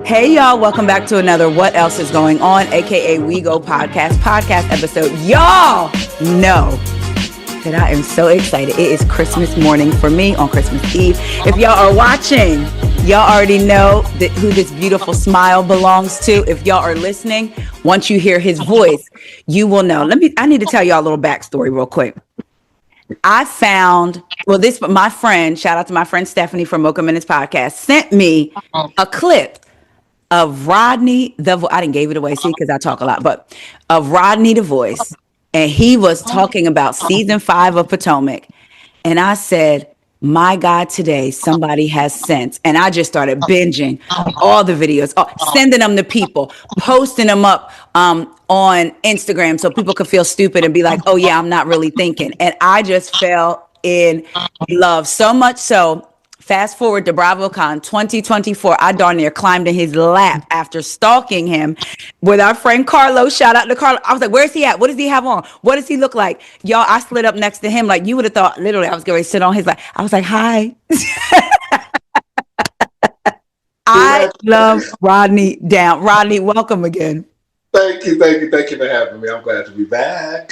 Hey y'all, welcome back to another What Else Is Going On, aka We Go podcast episode. Y'all know that I am so excited. It is Christmas morning for me on Christmas Eve. If y'all are watching, y'all already know who this beautiful smile belongs to. If y'all are listening, once you hear his voice, you will know. I need to tell y'all a little backstory real quick. I found, my friend, shout out to my friend Stephanie from Mocha Minutes Podcast, sent me a clip of Rodney, I didn't give it away, see, because I talk a lot, but of Rodney the Voice. And he was talking about season 5 of Potomac. And I said, my God, today somebody has sense. And I just started binging all the videos, sending them to people, posting them up on Instagram so people could feel stupid and be like, oh yeah, I'm not really thinking. And I just fell in love so much so. Fast forward to BravoCon 2024. I darn near climbed in his lap after stalking him with our friend Carlos. Shout out to Carlos. I was like, where's he at? What does he have on? What does he look like? Y'all, I slid up next to him. Like you would have thought, literally, I was going to sit on his lap. I was like, hi. I love Rodney down. Rodney, welcome again. Thank you for having me. I'm glad to be back.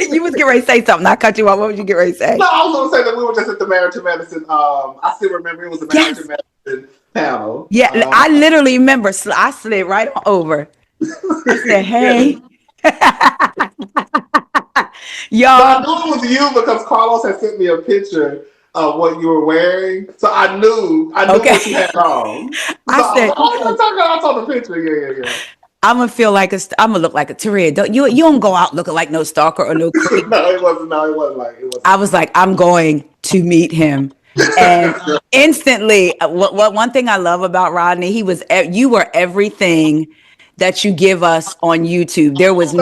You was getting ready to say something. I cut you off. What would you get ready to say? No, I was going to say that we were just at the Married to Medicine. I still remember it was the Married to Medicine panel. Yeah, I literally remember. I slid right on over. I said, hey. Y'all. But I knew it was you because Carlos had sent me a picture of what you were wearing. So I knew what you had on. So I said, I saw the picture. Yeah. I'm gonna feel like I'm gonna look like a Taria. You don't go out looking like no stalker or no creep. No, it wasn't like it was. I was like, I'm going to meet him, and instantly, one thing I love about Rodney, you were everything that you give us on YouTube. There was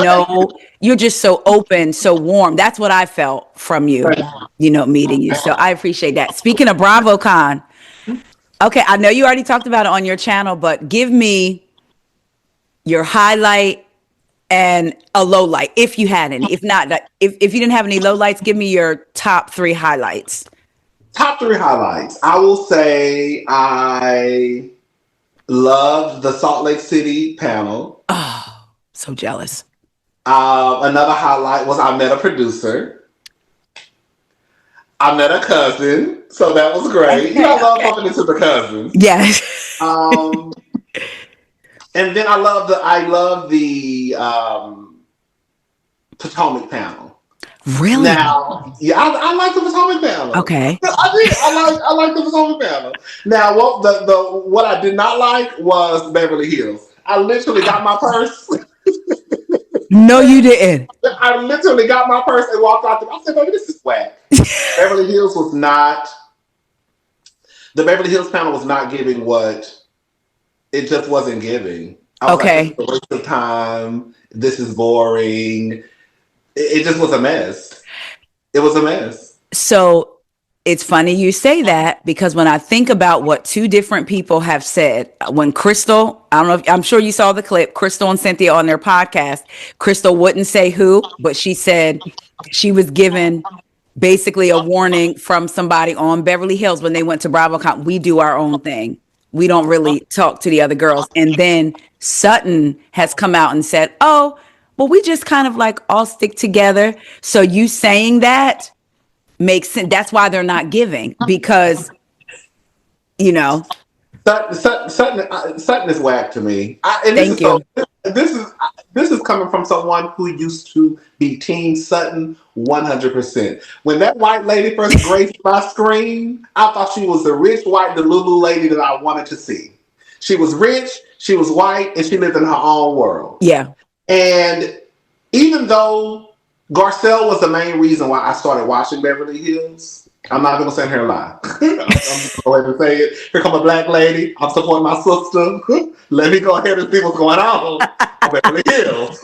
you're just so open, so warm. That's what I felt from you, meeting you. So I appreciate that. Speaking of BravoCon, okay, I know you already talked about it on your channel, but give me your highlight and a low light, if you had any. If not, if you didn't have any low lights, give me your top 3 highlights. Top 3 highlights. I will say I loved the Salt Lake City panel. Oh, so jealous. Another highlight was I met a producer. I met a cousin, so that was great. I love bumping into the cousins. Yes. And then I love the Potomac panel. Really? Now, yeah, I like the Potomac panel. Okay. I like the Potomac panel. Now, what I did not like was Beverly Hills. I literally got my purse. No, you didn't. I literally got my purse and walked out. I said, "Baby, this is whack." Beverly Hills was not. The Beverly Hills panel was not giving what. It just wasn't giving. I was like, it's a waste of time. This is boring. It just was a mess. It was a mess. So it's funny you say that because when I think about what 2 different people have said, when Crystal, I'm sure you saw the clip, Crystal and Cynthia on their podcast, Crystal wouldn't say who, but she said she was given basically a warning from somebody on Beverly Hills when they went to BravoCon. We do our own thing. We don't really talk to the other girls. And then Sutton has come out and said, oh, well, we just kind of like all stick together. So you saying that makes sense. That's why they're not giving, because, Sutton is whack to me. Thank you. This is coming from someone who used to be Team Sutton 100%. When that white lady first graced my screen, I thought she was the rich white Delulu lady that I wanted to see. She was rich, she was white, and she lived in her own world. Yeah. And even though Garcelle was the main reason why I started watching Beverly Hills, I'm not going to sit here and lie. I'm just going to go ahead and say it. Here come a black lady. I'm supporting my sister. Let me go ahead and see what's going on Beverly Hills.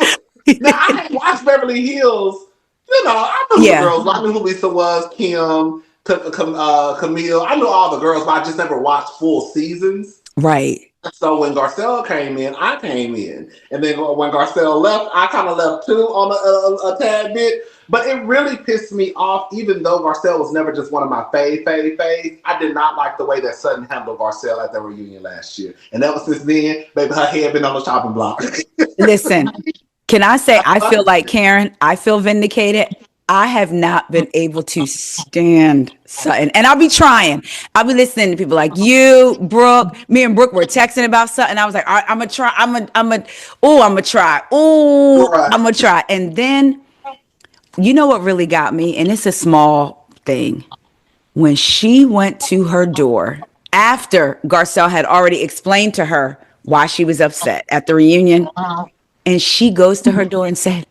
Now, I had watched Beverly Hills. I knew the girls. I knew who Lisa was, Kim, Camille. I knew all the girls, but I just never watched full seasons. Right. So when Garcelle came in, I came in. And then when Garcelle left, I kind of left too on a tad bit. But it really pissed me off, even though Garcelle was never just one of my fave. I did not like the way that Sutton handled Garcelle at the reunion last year. And ever since then, baby, her head been on the chopping block. Listen, can I say I feel like Karen? I feel vindicated. I have not been able to stand Sutton. And I'll be trying. I'll be listening to people like you, Brooke. Me and Brooke were texting about Sutton. I was like, all right, I'm going to try. I'm going to try. I'm going to try. And then, you know what really got me? And it's a small thing. When she went to her door after Garcelle had already explained to her why she was upset at the reunion, and she goes to her door and said,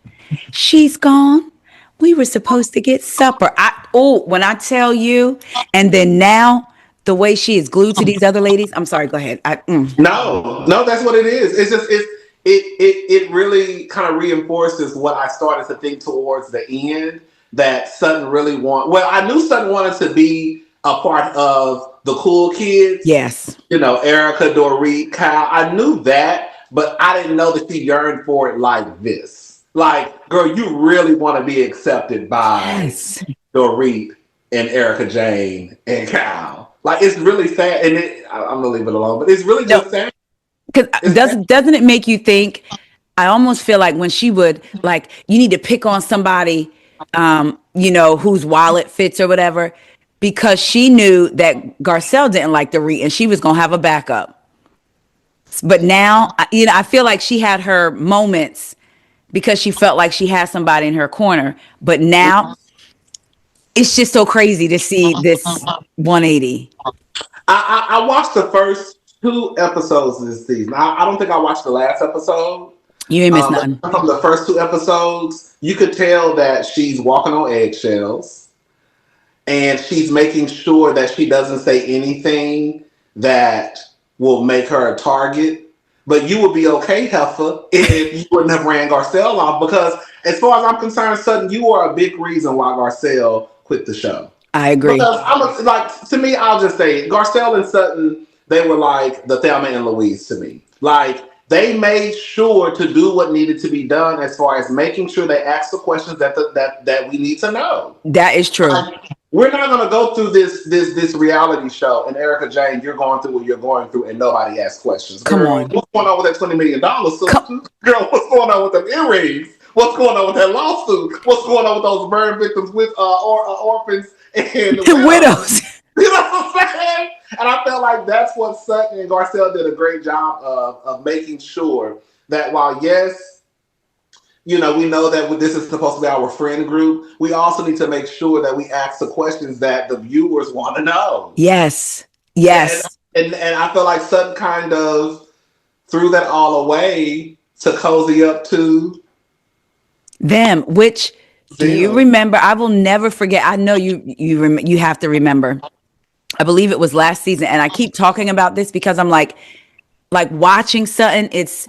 she's gone. We were supposed to get supper. When I tell you, and then now the way she is glued to these other ladies. I'm sorry, go ahead. No, that's what it is. It's just it really kind of reinforces what I started to think towards the end, that Sutton really I knew Sutton wanted to be a part of the cool kids. Yes. You know, Erica, Dorit, Kyle. I knew that, but I didn't know that she yearned for it like this. Like, girl, you really want to be accepted by Dorit and Erica Jane and Kyle. Like, it's really sad. And I'm going to leave it alone, but it's really just sad. Because doesn't it make you think? I almost feel like when she would, like, you need to pick on somebody, whose wallet fits or whatever, because she knew that Garcelle didn't like the and she was going to have a backup. But now, I feel like she had her moments because she felt like she had somebody in her corner. But now, it's just so crazy to see this 180. I watched the first 2 episodes of this season. I don't think I watched the last episode. You ain't missed nothing. From the first 2 episodes, you could tell that she's walking on eggshells, and she's making sure that she doesn't say anything that will make her a target. But you would be okay, Heifer, if you wouldn't have ran Garcelle off, because as far as I'm concerned, Sutton, you are a big reason why Garcelle quit the show. I agree. Because to me, I'll just say Garcelle and Sutton, they were like the Thelma and Louise to me. Like, they made sure to do what needed to be done as far as making sure they asked the questions that we need to know. That is true. We're not going to go through this reality show, and Erica Jane, you're going through what you're going through, and nobody asks questions. Come on. What's going on with that $20 million? Girl, what's going on with them earrings? What's going on with that lawsuit? What's going on with those burn victims with orphans and widows? You know what I'm saying? And I felt like that's what Sutton and Garcelle did a great job of making sure that while, yes, we know that this is supposed to be our friend group, we also need to make sure that we ask the questions that the viewers want to know. Yes. And I feel like Sutton kind of threw that all away to cozy up to them, which do you remember? I will never forget. I know you have to remember. I believe it was last season, and I keep talking about this because I'm like watching Sutton. It's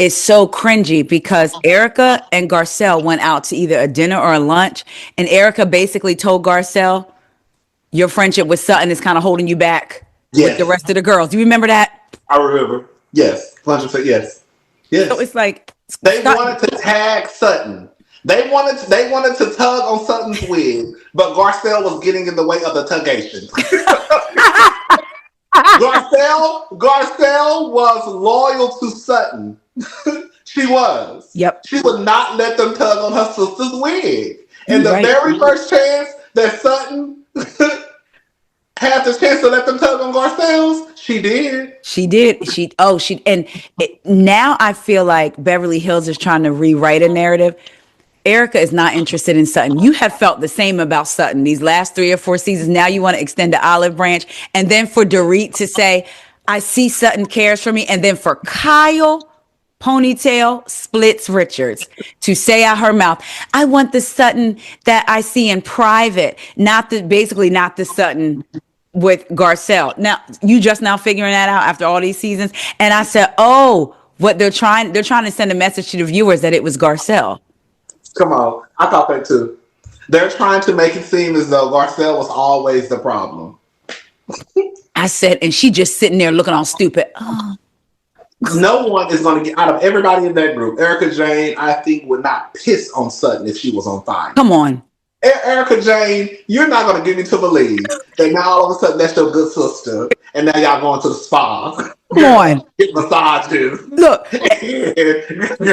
so cringy because Erica and Garcelle went out to either a dinner or a lunch, and Erica basically told Garcelle, "Your friendship with Sutton is kind of holding you back with the rest of the girls." Do you remember that? I remember. Yes, 100%. Yes. So it's like they wanted to tag Sutton. They wanted to tug on Sutton's wig, but Garcelle was getting in the way of the tugation. Garcelle was loyal to Sutton. She was. Yep. She would not let them tug on her sister's wig. And the very first chance that Sutton had the chance to let them tug on Garcelle's, she did. Now I feel like Beverly Hills is trying to rewrite a narrative. Erica is not interested in Sutton. You have felt the same about Sutton these last 3 or 4 seasons. Now you want to extend the olive branch. And then for Dorit to say, I see Sutton cares for me. And then for Kyle Ponytail Splits Richards to say out her mouth, I want the Sutton that I see in private, not the Sutton with Garcelle. Now, you just now figuring that out after all these seasons. And I said, what they're trying to send a message to the viewers that it was Garcelle. Come on. I thought that too. They're trying to make it seem as though Garcelle was always the problem. I said, and she just sitting there looking all stupid. no one is going to get out of everybody in that group. Erica Jane, I think, would not piss on Sutton if she was on fire. Come on. Erica Jane, you're not going to get me to believe that now all of a sudden that's your good sister, and now y'all going to the spa. Come on. Get massages. Look.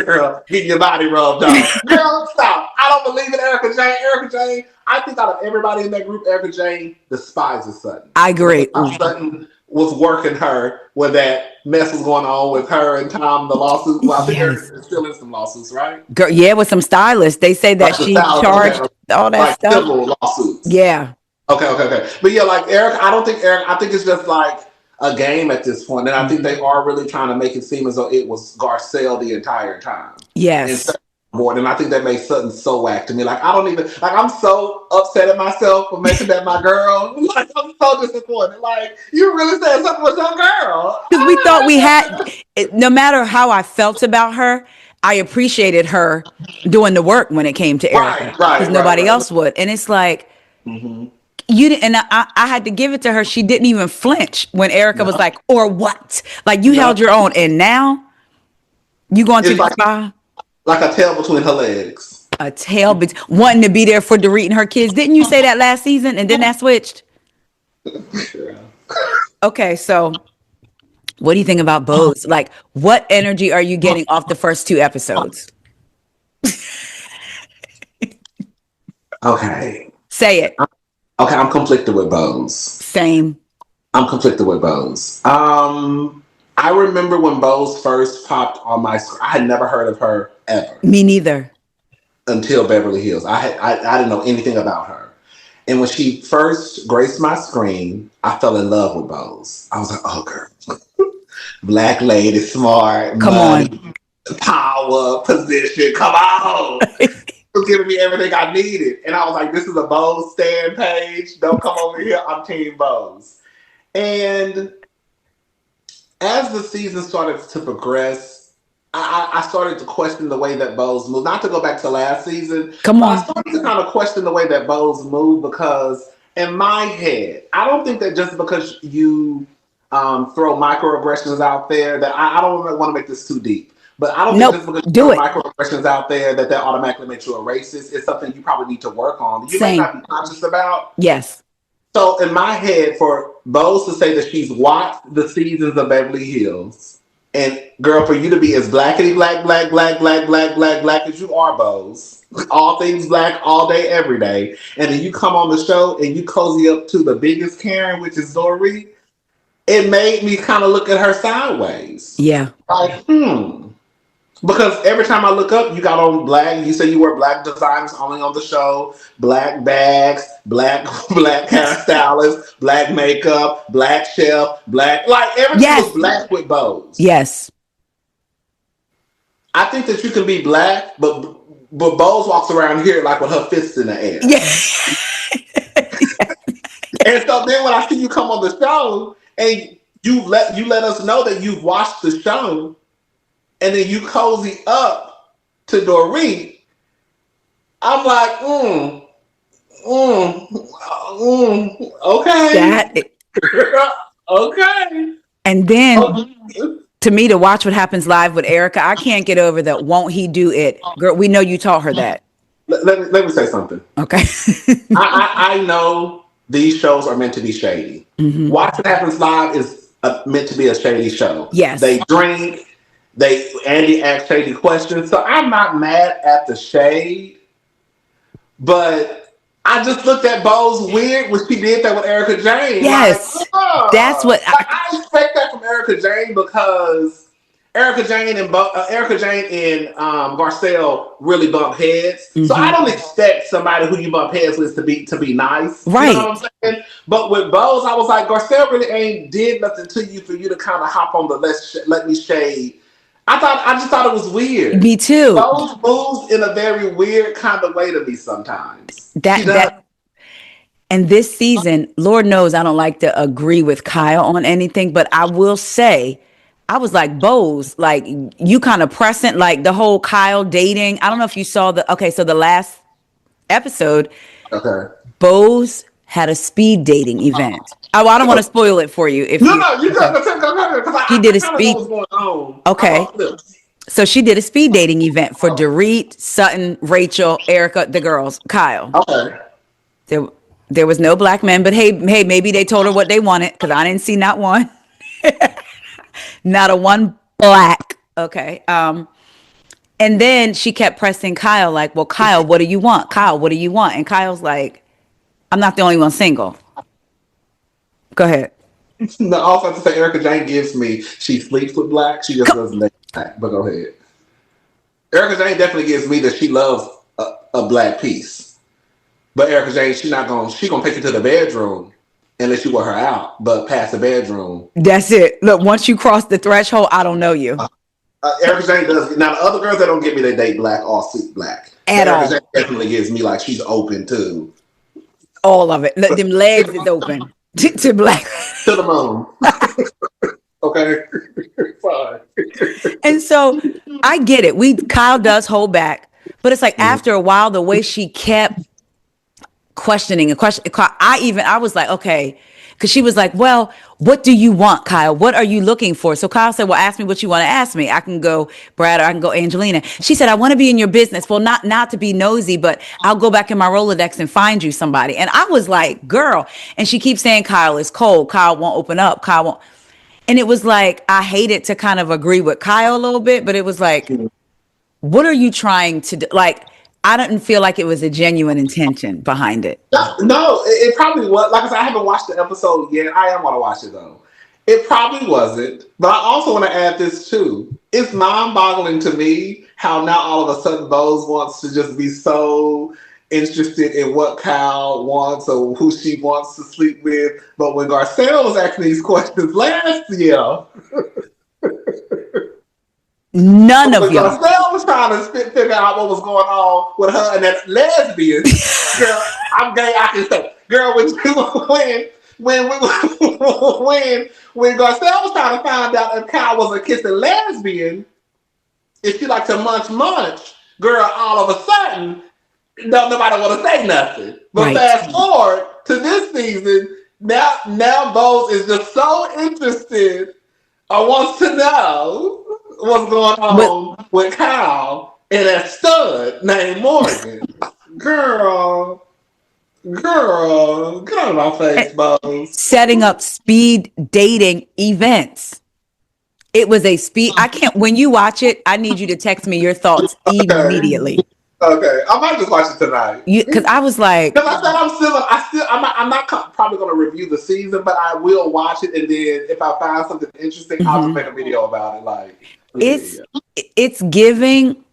Girl, get your body rubbed off. Girl, stop. I don't believe in Erica Jane. Erica Jane, I think out of everybody in that group, Erica Jane despises Sutton. I agree. Sutton was working her when that mess was going on with her and Tom, the lawsuit. Well, I think there's still in some lawsuits, right? Girl, yeah, with some stylists. They say that she charged all that stuff. Civil lawsuits. Yeah. Okay. But yeah, like Eric, I think it's just like a game at this point. And I think they are really trying to make it seem as though it was Garcelle the entire time. Yes. And I think that made Sutton so whack to me. Like, I don't even, like, I'm so upset at myself for making that my girl. Like, I'm so disappointed. Like, you really said something was your girl. Because we thought we had, no matter how I felt about her, I appreciated her doing the work when it came to Erica. Right. Because nobody else would. And it's like, you didn't, and I had to give it to her. She didn't even flinch when Erica was like, or what? Like, you held your own. And now, you going to the spa? Like a tail between her legs. A tail wanting to be there for Dorit and her kids. Didn't you say that last season? And then that switched? Okay, so what do you think about Bose? Like, what energy are you getting off the first 2 episodes? Okay. Say it. Okay, I'm conflicted with Bose. Same. I'm conflicted with Bose. I remember when Bose first popped on my screen. I had never heard of her ever. Me neither. Until Beverly Hills. I didn't know anything about her. And when she first graced my screen, I fell in love with Bose. I was like, oh, girl. Black lady, smart, come money, on, power, position. Come on. It was giving me everything I needed. And I was like, this is a Bose stand page. Don't come over here. I'm Team Bose. And as the season started to progress, I started to question the way that Bose moved. Not to go back to last season. Come on. I started to kind of question the way that Bose moved because in my head, I don't think that just because you throw microaggressions out there that I don't want to make this too deep. But I don't think just because you throw microaggressions out there that automatically makes you a racist. It's something you probably need to work on. You may not be conscious about. Yes. So in my head, for Bose to say that she's watched the seasons of Beverly Hills, and girl, for you to be as blackety black as you are, Bose, all things black, all day, every day, and then you come on the show and you cozy up to the biggest Karen, which is Dorit, it made me kind of look at her sideways. Yeah. Like, Because every time I look up, you got on black. You say you wear black designers only on the show. Black bags, black hairstylist, black makeup, black chef, black. Like everything was black with Bose. Yes. I think that you can be black, but Bose walks around here like with her fists in the air. Yeah. And so then when I see you come on the show and you let us know that you've watched the show. And then you cozy up to Dorit. I'm like, okay. Okay. And then to me, to watch what happens live with Erica, I can't get over that. Won't he do it? Girl, we know you taught her that. Let me say something. Okay. I know these shows are meant to be shady. Mm-hmm. Watch What Happens Live is meant to be a shady show. Yes. They drink. Andy asked shady questions, so I'm not mad at the shade, but I just looked at Bose weird when she did that with Erica Jane. Yes, like, that's what I expect that from Erica Jane because Erica Jane and Garcelle really bump heads. Mm-hmm. So I don't expect somebody who you bump heads with to be nice. Right. You know what I'm saying? But with Bose, I was like, Garcelle really ain't did nothing to you for you to kind of hop on the let me shade. I just thought it was weird. Me too. Bose moves in a very weird kind of way to me sometimes. And this season, Lord knows I don't like to agree with Kyle on anything, but I will say, I was like, Bose, like you kind of pressing, like the whole Kyle dating. I don't know if you saw so the last episode, Bose had a speed dating event. Oh, I don't want to spoil it for you. If No, you, no, you okay. just because She I did a kind of know speed. what's going on. Okay. So she did a speed dating event for Dorit, Sutton, Rachel, Erica, the girls, Kyle. Okay. There was no black men, but hey, maybe they told her what they wanted because I didn't see not one, not a one black. Okay. And then she kept pressing Kyle, like, well, Kyle, what do you want? Kyle, what do you want? And Kyle's like, I'm not the only one single. Go ahead. No, also to say Erica Jane gives me, she sleeps with black, she just doesn't date black. But go ahead. Erica Jane definitely gives me that she loves a black piece. But Erica Jane, she gonna take you to the bedroom and let you wear her out. But past the bedroom. That's it. Look, once you cross the threshold, I don't know you. Erica Jane does. Now the other girls that don't get me, they date black or suit black. At Erica all. Jane definitely gives me like she's open to all of it. Look, them legs is open to black. To the moon. Okay. Fine. And so I get it. Kyle does hold back, but it's like after a while, the way she kept questioning and question, I was like, okay. Because she was like, well, what do you want, Kyle? What are you looking for? So Kyle said, well, ask me what you want to ask me. I can go Brad or I can go Angelina. She said, I want to be in your business. Well, not to be nosy, but I'll go back in my Rolodex and find you somebody. And I was like, girl. And she keeps saying, Kyle is cold. Kyle won't open up. Kyle won't. And it was like, I hated to kind of agree with Kyle a little bit, but it was like, what are you trying to do? Like, I didn't feel like it was a genuine intention behind it. No, it probably was. Like I said, I haven't watched the episode yet. I am want to watch it though. It probably wasn't. But I also want to add this too. It's mind-boggling to me how now all of a sudden Bose wants to just be so interested in what Kyle wants or who she wants to sleep with. But when Garcelle was asking these questions last year, none of y'all. Garcelle was trying to figure out what was going on with her and that lesbian. Girl, I'm gay. I can say, girl, when Garcelle was trying to find out if Kyle was a kissing lesbian, if she liked to munch, girl, all of a sudden, don't nobody want to say nothing. But fast forward to this season, now Bose is just so interested or wants to know what's going on with Kyle and that stud named Morgan. Girl, get out of my face, Bose. Setting up speed dating events. It was a speed. When you watch it, I need you to text me your thoughts immediately. Okay, I might just watch it tonight. Because I was like, because I said I'm not probably going to review the season, but I will watch it, and then if I find something interesting, I'll just make a video about it. Like it's giving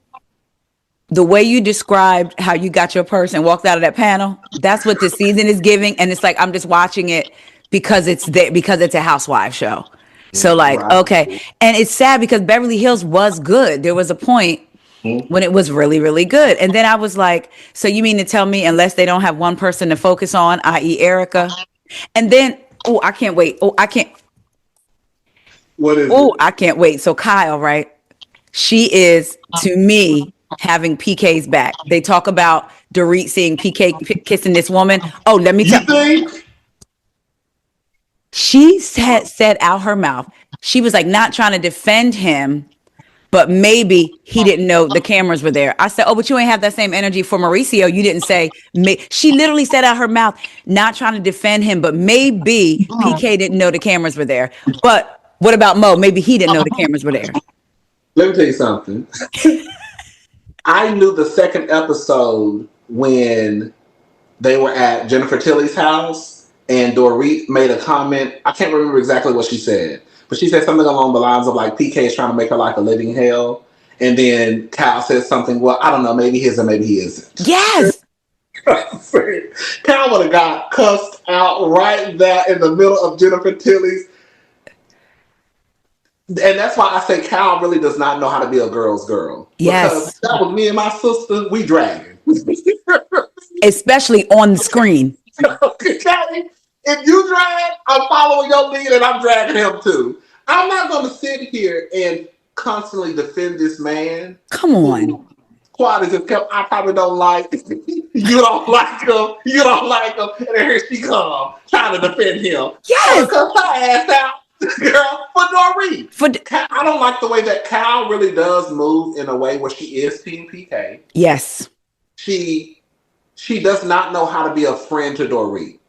the way you described how you got your purse and walked out of that panel. That's what this season is giving, and it's like I'm just watching it because it's there because it's a housewife show. So like, okay, and it's sad because Beverly Hills was good. There was a point when it was really, really good. And then I was like, so you mean to tell me unless they don't have one person to focus on, i.e. Erica? And then, I can't wait. I can't. What is it? I can't wait. So Kyle, right? She is, to me, having PK's back. They talk about Dorit seeing PK kissing this woman. Oh, let me tell you. She said out her mouth, she was like not trying to defend him, but maybe he didn't know the cameras were there. I said, but you ain't have that same energy for Mauricio. You didn't say, she literally said out her mouth, not trying to defend him, but maybe PK didn't know the cameras were there. But what about Mo? Maybe he didn't know the cameras were there. Let me tell you something. I knew the second episode when they were at Jennifer Tilly's house and Dorit made a comment. I can't remember exactly what she said. But she said something along the lines of like PK is trying to make her like a living hell. And then Kyle says something, well, I don't know, maybe he is or maybe he isn't. Yes. Kyle would have got cussed out right there in the middle of Jennifer Tilly's. And that's why I say Kyle really does not know how to be a girl's girl. Yes. Because that was me and my sister, we dragging. Especially on the screen. Okay. If you drag, I'm following your lead and I'm dragging him too. I'm not going to sit here and constantly defend this man. Come on. Quad is just kept, I probably don't like, you don't like him, you don't like him, and then here she comes, trying to defend him. Yes. Cuss her ass out, girl, for Dorit. I don't like the way that Cal really does move in a way where she is Team PK. Yes. She does not know how to be a friend to Dorit.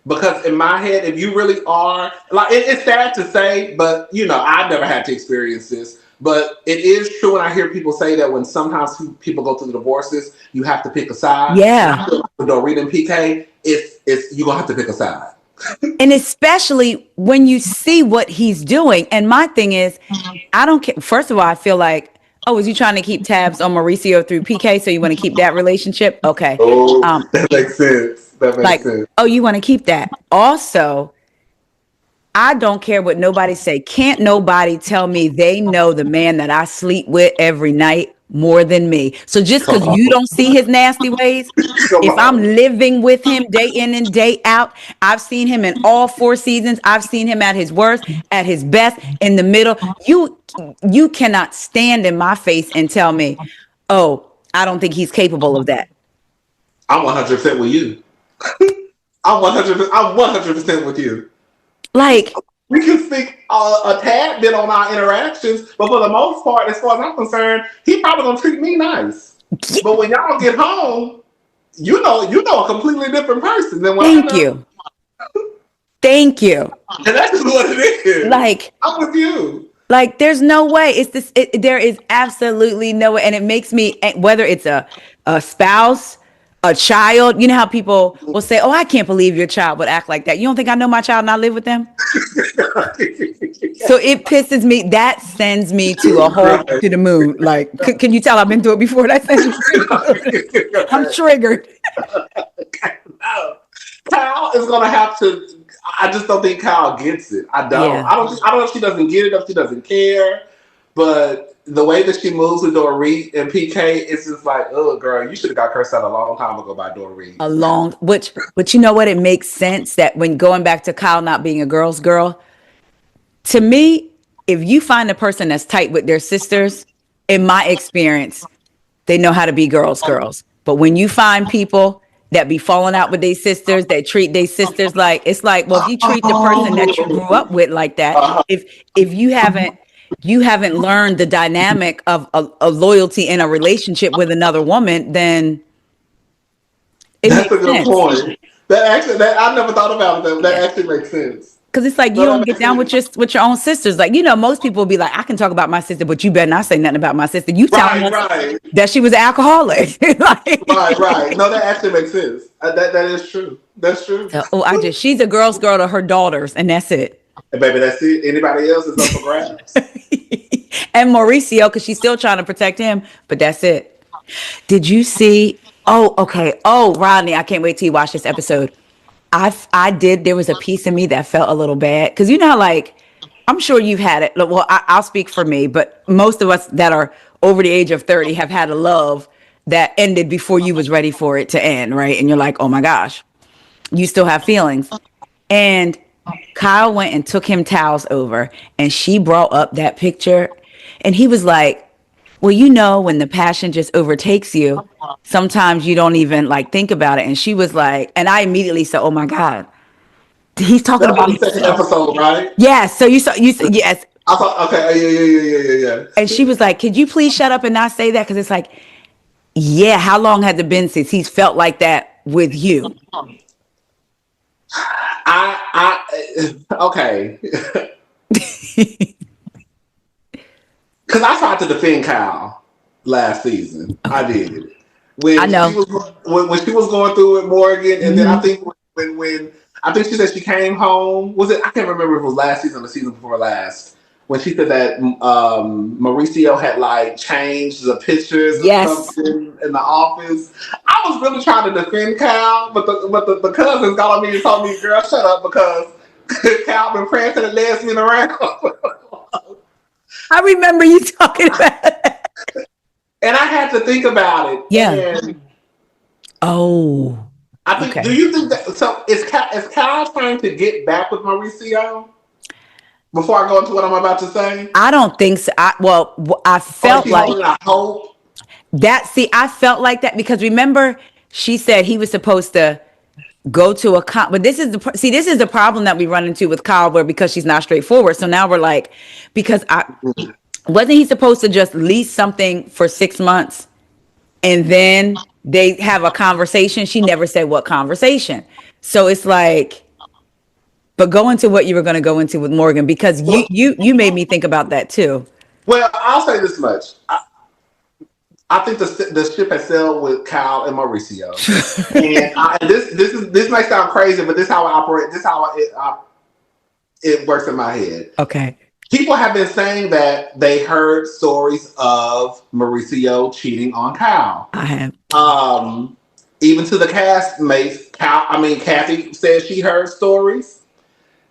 Because in my head, if you really are, like, it's sad to say, but, you know, I've never had to experience this. But it is true when I hear people say that when sometimes people go through the divorces, you have to pick a side. Yeah. I feel like with Dorit and PK, it's you're going to have to pick a side. And especially when you see what he's doing. And my thing is, I don't care. First of all, I feel like, oh, is you trying to keep tabs on Mauricio through PK? So you want to keep that relationship? Okay. Oh, that makes sense. That makes sense. Oh, you want to keep that. Also, I don't care what nobody say. Can't nobody tell me they know the man that I sleep with every night more than me. So just because you don't see his nasty ways, if I'm living with him day in and day out, I've seen him in all 4 seasons. I've seen him at his worst, at his best, in the middle. You cannot stand in my face and tell me, oh, I don't think he's capable of that. I'm 100% with you. I'm 100% with you. Like, we can speak a tad bit on our interactions, but for the most part, as far as I'm concerned, he probably gonna treat me nice. But when y'all get home, you know a completely different person than what Thank you. Thank you. And that's just what it is. Like, I'm with you. Like, there's no way. It's this. There is absolutely no way, and it makes me, whether it's a spouse, a child. You know how people will say, "Oh, I can't believe your child would act like that." You don't think I know my child and I live with them? So it pisses me. That sends me to a whole to the moon. Like, can you tell I've been through it before? That sends me to the moon. I'm triggered. Kyle is gonna have to. I just don't think Kyle gets it. I don't. Yeah. I don't know if she doesn't get it, if she doesn't care. But the way that she moves with Dorit and PK, it's just like, oh, girl, you should have got cursed out a long time ago by Dorit. But you know what? It makes sense that when going back to Kyle not being a girl's girl, to me, if you find a person that's tight with their sisters, in my experience, they know how to be girls. But when you find people that be falling out with their sisters, that treat their sisters like, it's like, well, if you treat the person that you grew up with like that, if you haven't learned the dynamic of a loyalty in a relationship with another woman, then that's a good point. I never thought about it. That actually makes sense. Because it's like, you don't get down with your own sisters. Like, you know, most people will be like, I can talk about my sister, but you better not say nothing about my sister. You tell me that she was an alcoholic. Right. No, that actually makes sense. That is true. That's true. She's a girl's girl to her daughters, and that's it. And baby, that's it. Anybody else is up for grabs. And Mauricio, because she's still trying to protect him, but that's it. Did you see? Oh, okay. Oh, Rodney, I can't wait till you watch this episode. There was a piece of me that felt a little bad. Because you know how, like, I'm sure you've had it. Well, I'll speak for me, but most of us that are over the age of 30 have had a love that ended before you was ready for it to end, right? And you're like, oh my gosh, you still have feelings. And Kyle went and took him towels over, and she brought up that picture, and he was like, well, you know, when the passion just overtakes you, sometimes you don't even like think about it. And she was like, and I immediately said, oh my God, he's talking about the second episode, right? Yes. So you said yes. I thought, okay, yeah. And she was like, could you please shut up and not say that? Because it's like, yeah, how long has it been since he's felt like that with you? Okay. Because I tried to defend Kyle last season. I did. When she was going through it, Morgan, and then I think when I think she said she came home. Was it? I can't remember if it was last season or the season before last. When she said that Mauricio had like changed the pictures in the office. I was really trying to defend Kyle, but the cousins got on me and told me, girl, shut up, because Kyle been prancing and lesbian around. I remember you talking about that. And I had to think about it. Yeah. And I think, do you think that, so is Kyle trying to get back with Mauricio? Before I go into what I'm about to say? I don't think so. I felt like, I hope. I felt like that because remember, she said he was supposed to go to a but this is the problem that we run into with Kyle, where because she's not straightforward. So now we're like, because wasn't he supposed to just lease something for 6 months and then they have a conversation? She never said what conversation. So it's like, but go into what you were going to go into with Morgan, because you made me think about that too. Well, I'll say this much. I think the ship has sailed with Kyle and Mauricio, and this might sound crazy, but this is how I operate. This is how it works in my head. Okay. People have been saying that they heard stories of Mauricio cheating on Kyle. I have. Even to the castmates, Kathy said she heard stories.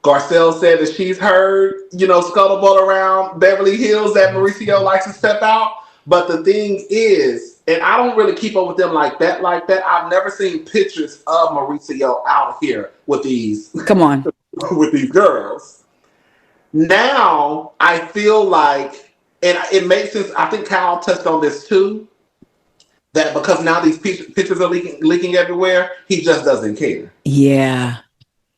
Garcelle said that she's heard, scuttlebutt around Beverly Hills that Mauricio likes to step out. But the thing is, and I don't really keep up with them like that. I've never seen pictures of Mauricio out here with these. Come on. with these girls. Now I feel like, and it makes sense. I think Kyle touched on this too. That because now these pictures are leaking everywhere, he just doesn't care. Yeah.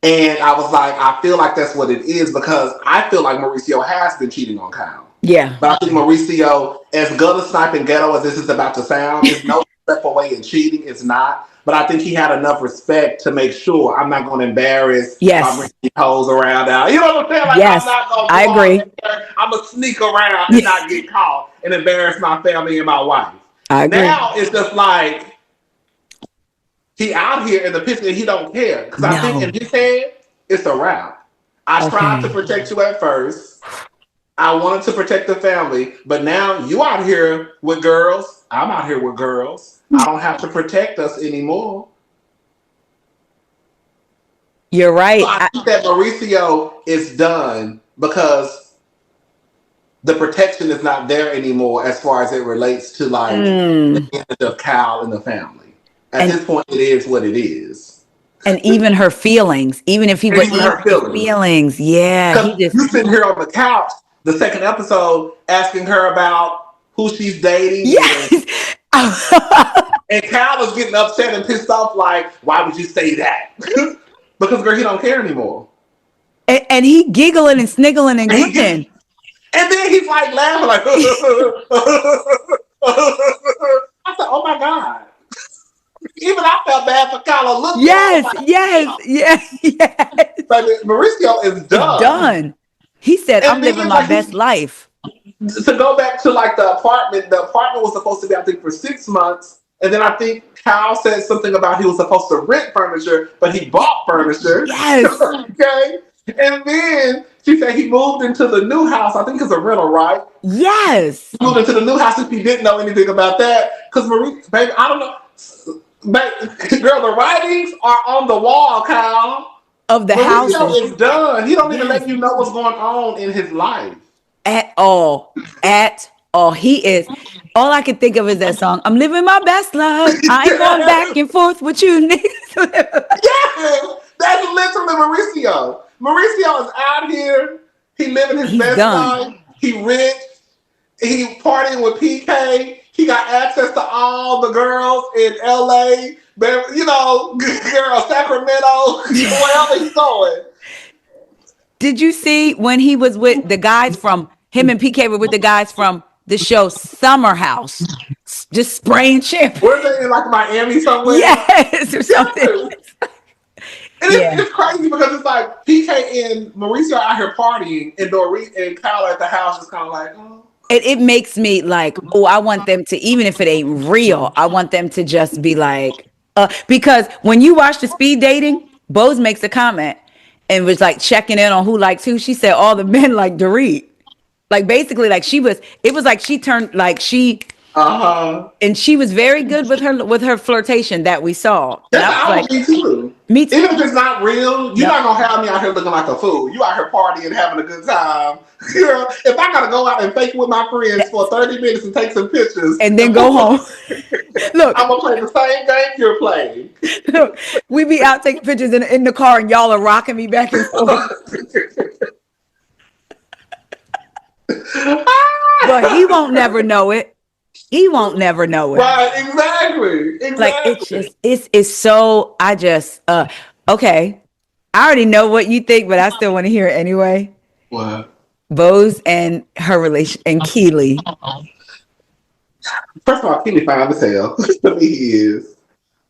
And I was like, I feel like that's what it is, because I feel like Mauricio has been cheating on Kyle. Yeah. But I think Mauricio, as gutter sniping ghetto as this is about to sound, is no respectful way in cheating. It's not. But I think he had enough respect to make sure I'm not going to embarrass my bringing hoes around now. You know what I'm saying? Like, yes. I'm not going to I agree. I'm going to sneak around and not get caught and embarrass my family and my wife. I agree. Now it's just like he out here in the picture and he don't care. Because I think in his head, it's a wrap. I tried to protect you at first. I wanted to protect the family, but now you out here with girls. I'm out here with girls. I don't have to protect us anymore. You're right. So I think that Mauricio is done because the protection is not there anymore as far as it relates to the end of Kyle and the family. At this point, it is what it is. And even her feelings, even if he was her feelings, yeah. You sitting here on the couch, the second episode, asking her about who she's dating. Yes. And Kyle is getting upset and pissed off, like, why would you say that? Because, girl, he don't care anymore. And he giggling and sniggling and grinning. And then he's like laughing, like, I said, oh my God. Even I felt bad for Kyle. Look, yes. But Mauricio is done. He said, I'm living my best life. To go back to like the apartment was supposed to be, I think, for 6 months. And then I think Kyle said something about he was supposed to rent furniture, but he bought furniture. Yes. Okay. And then she said he moved into the new house. I think it's a rental, right? Yes. He moved into the new house if he didn't know anything about that. Because Mauricio, baby, I don't know. Girl, the writings are on the wall, Kyle. Of the house. Mauricio is done. He don't even let you know what's going on in his life. At all. He is. All I can think of is that song. I'm living my best life. I ain't going back and forth with you niggas. Yeah, that's literally Mauricio. Mauricio is out here. He living his best life. He rich. He partying with PK. He got access to all the girls in LA. But, girl, Sacramento, wherever he's going. Did you see when he was with the guys from, him and PK were with the guys from the show Summer House, just spraying shampoo? Were they in like Miami somewhere? Yes, or something. And it's crazy because it's like PK and Mauricio are out here partying, and Dorit and Kyle at the house is kind of like, oh. It makes me like, I want them to, even if it ain't real, I want them to just be like, because when you watch the speed dating, Bose makes a comment and was like checking in on who likes who. She said all the men like Dorit. Like basically, like it was like she turned, like she, and she was very good with her flirtation that we saw. That's me too. Me too. Even if it's not real, you're not gonna have me out here looking like a fool. You out here partying, having a good time. Girl, if I gotta go out and fake with my friends for 30 minutes and take some pictures and then go home, look, I'm gonna play the same game you're playing. Look, we be out taking pictures in the car, and y'all are rocking me back and forth. But he won't never know it. He won't never know it. Right, exactly. Like it's Exactly. just it's so I just okay. I already know what you think, but I still want to hear it anyway. What? Bose and her relation and Keely. First of all, Kenny fine as hell. To me, he is.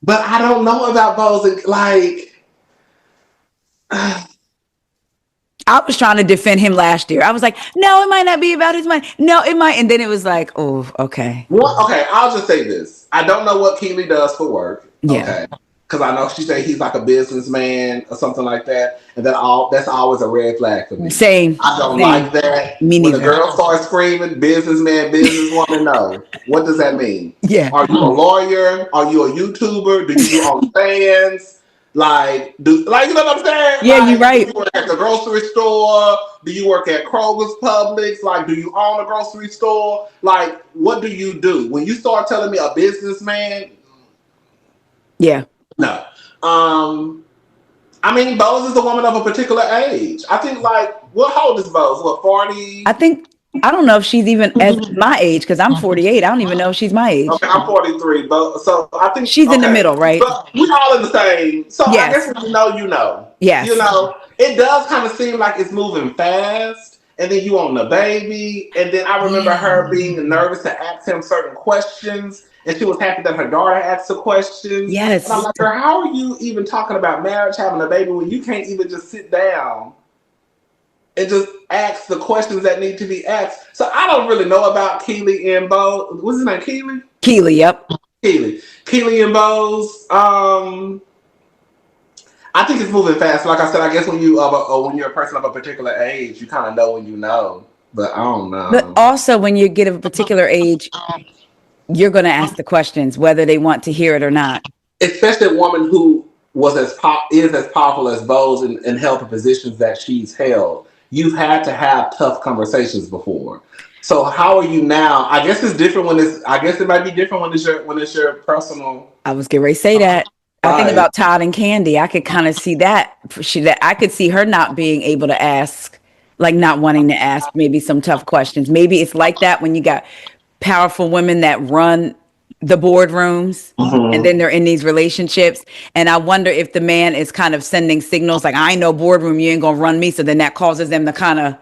But I don't know about Bose. Like, I was trying to defend him last year. I was like, no, it might not be about his money. No, it might. And then it was like, oh, okay. what? Okay, I'll just say this. I don't know what Keely does for work. Yeah. Okay. Because I know she said he's like a businessman or something like that. And that's always a red flag for me. Same. I don't Same. like that. Me When neither. a girl starts screaming, businessman, businesswoman, no. What does that mean? Yeah. Are you a lawyer? Are you a YouTuber? Do you do OnlyFans? Like, you know what I'm saying? Yeah, Like, you're right. do you work at the grocery store? Do you work at Kroger's Publix? Like, do you own a grocery store? Like, what do you do? When you start telling me a businessman, Yeah. no. I mean, Bose is a woman of a particular age. I think, like, what old is Bose? What, 40? I don't know if she's even as my age because I'm 48. I don't even know if she's my age. Okay, I'm 43, but so I think She's in the okay. middle, right? But we all in the same. So I Yes. guess when you know, you know. Yes. You know, it does kind of seem like it's moving fast, and then you on the baby, and then I remember her being nervous to ask him certain questions, and she was happy that her daughter asked the questions. Yes. And I'm like, girl, how are you even talking about marriage, having a baby, when you can't even just sit down and just ask the questions that need to be asked? So I don't really know about Keely and Bose. What's his name? Keely? Keely, yep. Keely and Bose. I think it's moving fast. Like I said, I guess when you're a person of a particular age, you kind of know when you know. But I don't know. But also when you get of a particular age, you're going to ask the questions whether they want to hear it or not. Especially a woman who is as powerful as Bose and held the positions that she's held. You've had to have tough conversations before. So how are you now? I guess it's different I guess it might be different when it's your personal. I was getting ready to say that. I think about Todd and Candy. I could kind of see that. I could see her not being able to ask, like not wanting to ask maybe some tough questions. Maybe it's like that when you got powerful women that run the boardrooms and then they're in these relationships. And I wonder if the man is kind of sending signals like, I ain't no boardroom, you ain't gonna run me. So then that causes them to kind of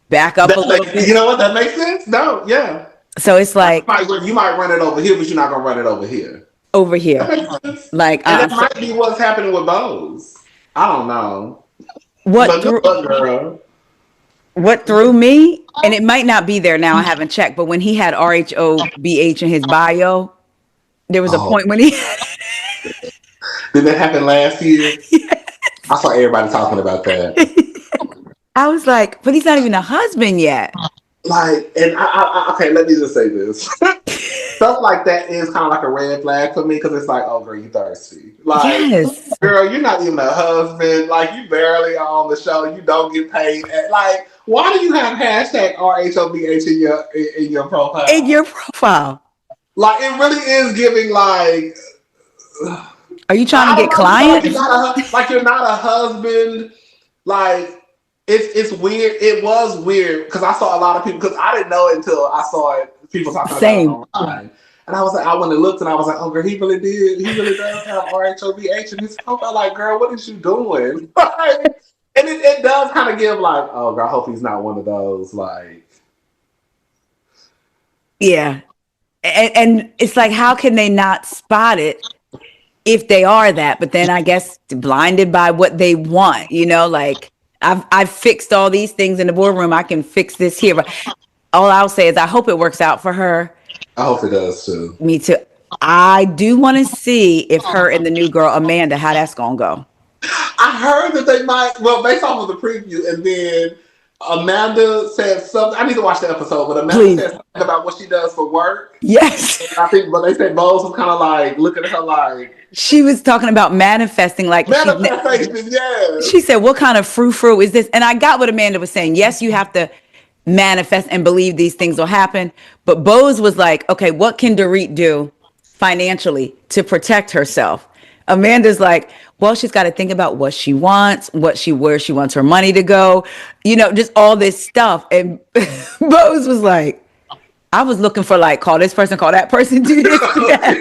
back up a little bit. You know what? That makes sense? No, yeah. So it's like you might run it over here, but you're not gonna run it over here. Over here. Like and that might be what's happening with Bose. I don't know. What threw me, and it might not be there now, I haven't checked, but when he had RHOBH in his bio, there was a point when he Did that happen last year? Yes. I saw everybody talking about that. I was like, but he's not even a husband yet. Like, and I okay, let me just say this. Stuff like that is kind of like a red flag for me because it's like, oh, girl, you thirsty. Like, yes. Girl, you're not even a husband. Like, you barely on the show. You don't get paid. Like, why do you have hashtag RHOBH in your profile? In your profile. Like, it really is giving like. Are you trying to get clients? You're not a husband. Like, it's weird. It was weird because I saw a lot of people because I didn't know it until I saw it. People talking about it online. And I was like, I went and looked and I was like, oh, girl, he really did. He really does have RHOBH in his profile. Like, girl, what is you doing? And it does kind of give like, oh, girl, I hope he's not one of those. Like, yeah. And it's like, how can they not spot it if they are that? But then I guess blinded by what they want, like I've fixed all these things in the boardroom. I can fix this here. But all I'll say is I hope it works out for her. I hope it does too. Me too. I do want to see if her and the new girl, Amanda, how that's going to go. I heard that they might, based off of the preview, and then Amanda said something. I need to watch the episode, but Amanda said something about what she does for work. Yes. And I think, but they said Bose was kind of like looking at her like. She was talking about manifesting, like manifestation. Yeah. She said, "What kind of frou-frou is this?" And I got what Amanda was saying. Yes, you have to manifest and believe these things will happen. But Bose was like, okay, what can Dorit do financially to protect herself? Amanda's like, well, she's got to think about what she wants, where she wants her money to go, just all this stuff. And Bose was like, I was looking for like, call this person, call that person, do this, do that.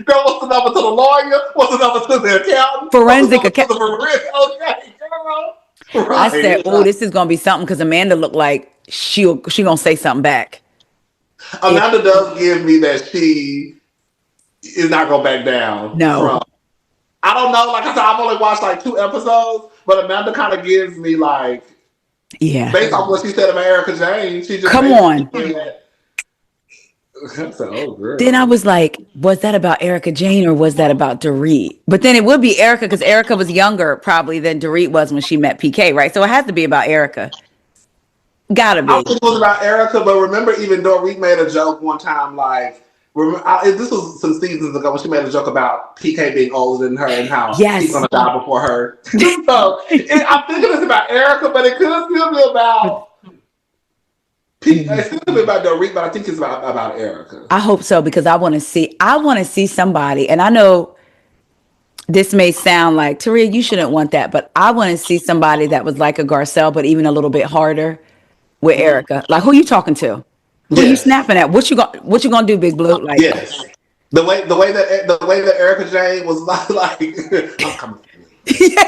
Girl, what's the number to the lawyer? What's the number to the accountant? Forensic accountant. Okay, girl. Right. I said, oh, this is gonna be something because Amanda looked like she gonna say something back. Amanda does give me that she is not gonna back down. No. I don't know. Like I said, I've only watched like 2 episodes, but Amanda kind of gives me like, based on what she said about Erica Jane, she just come on. I said, oh, girl. Then I was like, was that about Erica Jane or was that about Dorit? But then it would be Erica because Erica was younger probably than Dorit was when she met PK, right? So it has to be about Erica. Gotta be. I think it was about Erica, but remember, even Dorit made a joke one time, like, this was some seasons ago when she made a joke about PK being older than her and how he's gonna die before her. So I'm thinking it's about Erica, but it could still be about it's still be about Dorit, but I think it's about Erica. I hope so because I want to see somebody, and I know this may sound like Taria, you shouldn't want that, but I want to see somebody that was like a Garcelle, but even a little bit harder with Erica. Like, who you talking to? Who you snapping at? What you gonna do, Big Blue? Like, yes. The way that Erica Jane was like I'm coming.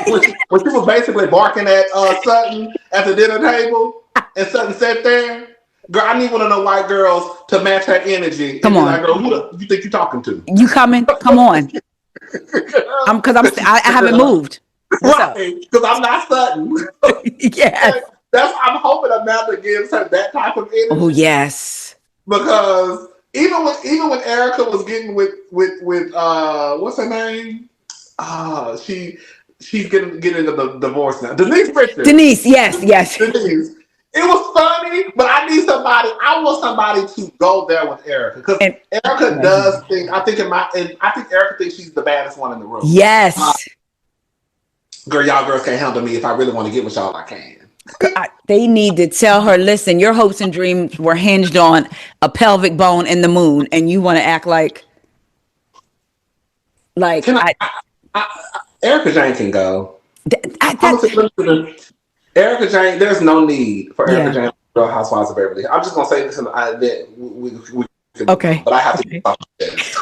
When she was basically barking at Sutton at the dinner table, and Sutton sat there. Girl, I need one of the white girls to match her energy. Come on, like, girl, who you think you're talking to? You coming? Come on. I haven't moved. Right, because I'm not Sutton. Yes. I'm hoping Amanda gives her that type of energy. Oh yes. Because even when Erica was getting with what's her name? She's getting the divorce now. Denise, yes. Denise. It was funny, but I want somebody to go there with Erica. Because Erica does think, I think Erica thinks she's the baddest one in the room. Yes. Girl, y'all girls can't handle me. If I really want to get with y'all, I can. They need to tell her, listen, your hopes and dreams were hinged on a pelvic bone in the moon, and you want to act like Erica Jane can go. Erica Jane, there's no need for Erica Jane to Real Housewives of Beverly Hills. I'm just gonna say this, okay, but I have to talk about this.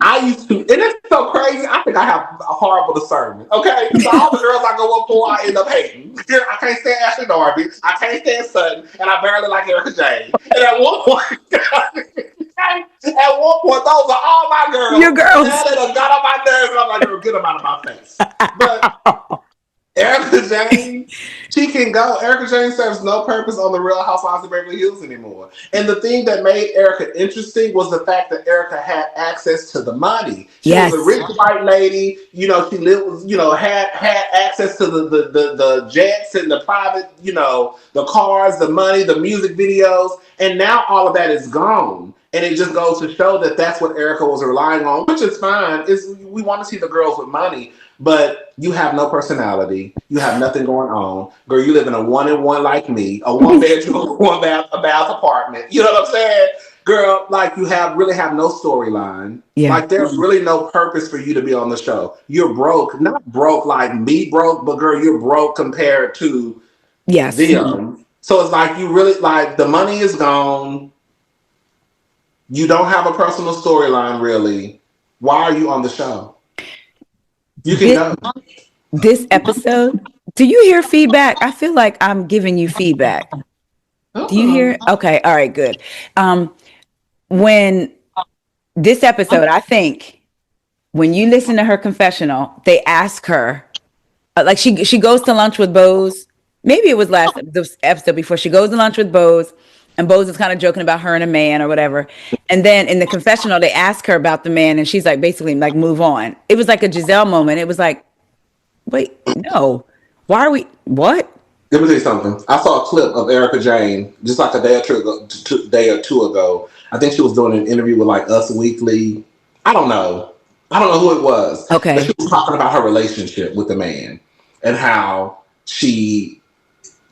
I used to, and it's so crazy. I think I have a horrible discernment. Okay, so all the girls I go up for, I end up hating. I can't stand Ashley Darby. I can't stand Sutton, and I barely like Erica Jane. And at one point, those are all my girls. Your girls. Now they done got on my nerves, and I'm like, girl, get them out of my face. But Erica Jane, she can go. Erica Jane serves no purpose on the Real Housewives of Beverly Hills anymore. And the thing that made Erica interesting was the fact that Erica had access to the money. She was a rich white lady. She lived, had access to the jets and the private, the cars, the money, the music videos. And now all of that is gone. And it just goes to show that that's what Erica was relying on, which is fine. We want to see the girls with money. But you have no personality. You have nothing going on. Girl, you live in a 1-in-1 like me, a 1-bedroom, a bath apartment. You know what I'm saying? Girl, like you really have no storyline. Yeah. Like there's really no purpose for you to be on the show. You're broke. Not broke like me broke, but girl, you're broke compared to them. So it's like you really, like the money is gone. You don't have a personal storyline really. Why are you on the show? You can go. This episode, do you hear feedback? I feel like I'm giving you feedback. Do you hear? Okay, all right, good. When this episode, I think when you listen to her confessional, they ask her, like she goes to lunch with Bose. Maybe it was this episode before. She goes to lunch with Bose, and Bose is kind of joking about her and a man or whatever. And then in the confessional, they ask her about the man, and she's like, basically, like, move on. It was like a Giselle moment. It was like, wait, no. Why are we, what? Let me tell you something. I saw a clip of Erica Jane just like a day or two ago. I think she was doing an interview with like Us Weekly. I don't know who it was. Okay. But she was talking about her relationship with the man and how she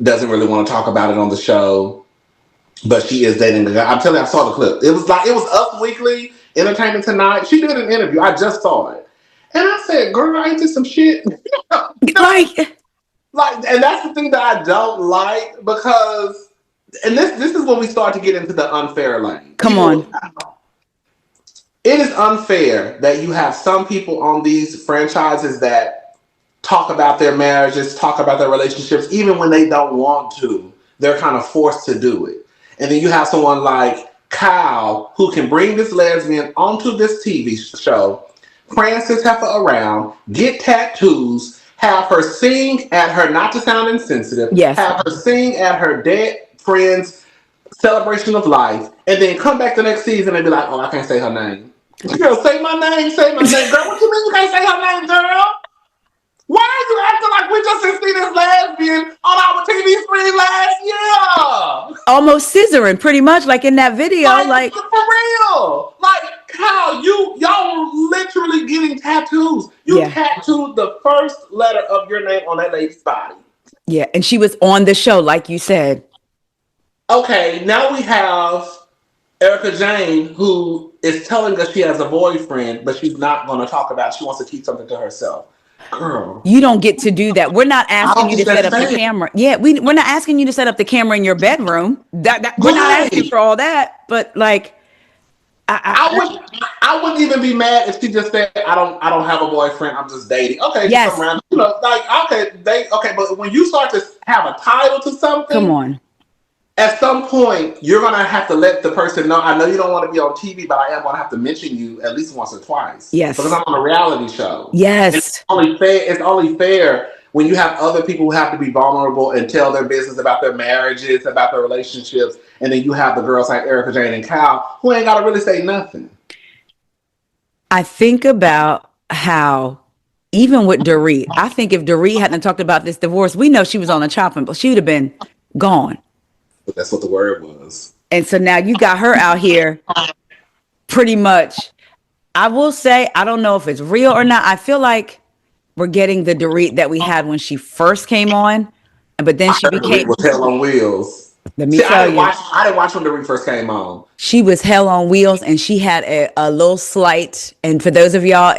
doesn't really want to talk about it on the show. But she is dating the guy. I'm telling you, I saw the clip. It was Us Weekly, Entertainment Tonight. She did an interview. I just saw it. And I said, girl, ain't this some shit? Like, and that's the thing that I don't like, because and this is when we start to get into the unfair lane. Come on. It is unfair that you have some people on these franchises that talk about their marriages, talk about their relationships, even when they don't want to. They're kind of forced to do it. And then you have someone like Kyle who can bring this lesbian onto this TV show, prance his heifer around, get tattoos, have her sing at her, not to sound insensitive, yes, have her sing at her dead friend's celebration of life, and then come back the next season and be like, oh, I can't say her name. Girl, say my name, say my name. Girl, what you mean you can't say her name, girl? Why are you acting like we just didn't see this lesbian on our TV screen last year? Almost scissoring, pretty much, like in that video. Like for real. Like, Kyle, y'all were literally getting tattoos. You tattooed the first letter of your name on that lady's body. Yeah, and she was on the show, like you said. Okay, now we have Erica Jane, who is telling us she has a boyfriend, but she's not going to talk about it. She wants to keep something to herself. Girl, you don't get to do that. We're not asking you to set up the camera. Yeah, we're not asking you to set up the camera in your bedroom. We're not asking for all that. But like, I wouldn't even be mad if she just said, I don't have a boyfriend. I'm just dating. Okay, yes. Come around, okay. But when you start to have a title to something, come on. At some point, you're gonna have to let the person know. I know you don't want to be on TV, but I am gonna have to mention you at least once or twice. Yes, because I'm on a reality show. Yes, and it's only fair when you have other people who have to be vulnerable and tell their business about their marriages, about their relationships, and then you have the girls like Erica Jane and Kyle who ain't gotta really say nothing. I think about how, even with Dorit, I think if Dorit hadn't talked about this divorce, we know she was on the chopping block. She would have been gone. But that's what the word was. And so now you got her out here pretty much. I will say, I don't know if it's real or not. I feel like we're getting the Dorit that we had when she first came on. But then she became... was hell on wheels. Let me tell you. I didn't watch when Dorit first came on. She was hell on wheels, and she had a little slight. And for those of y'all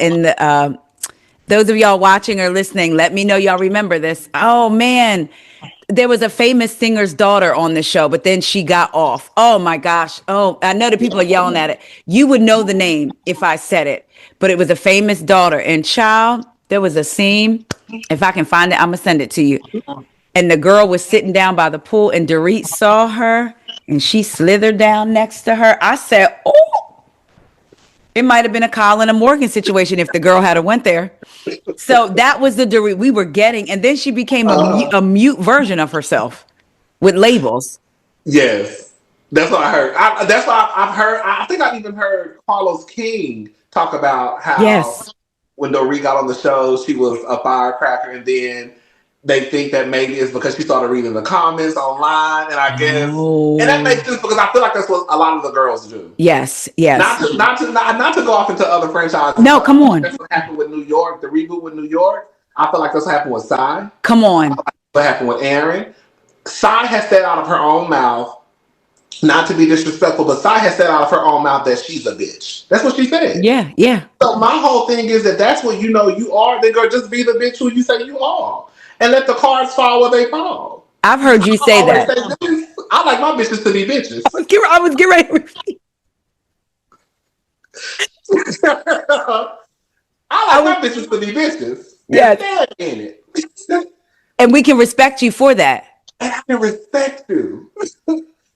those of y'all watching or listening, let me know y'all remember this. Oh, man. There was a famous singer's daughter on the show, but then she got off. Oh my gosh. Oh, I know the people are yelling at it. You would know the name if I said it, but it was a famous daughter. And child, there was a scene. If I can find it, I'm gonna send it to you. And the girl was sitting down by the pool, and Dorit saw her, and she slithered down next to her. I said, oh, it might have been a Colin and Morgan situation if the girl had went there. So that was the Dorit we were getting. And then she became a mute version of herself with labels. Yes. That's what I heard. I've heard. I think I've even heard Carlos King talk about how when Dorit got on the show, she was a firecracker. And then they think that maybe it's because she started reading the comments online, and I guess, and that makes sense because I feel like that's what a lot of the girls do. Yes. Not to go off into other franchises. No, come on. That's what happened with New York. The reboot with New York. I feel like that's what happened with Sai. Come on. What happened with Aaron? Sai has said out of her own mouth, not to be disrespectful, but Sai has said out of her own mouth that she's a bitch. That's what she said. Yeah. So my whole thing is that that's what you know you are. Then girl, just be the bitch who you say you are. And let the cards fall where they fall. I've heard you say that. I like my bitches to be bitches. I was getting ready to repeat. I like my bitches to be bitches. Yeah. In it. And we can respect you for that. And I can respect you.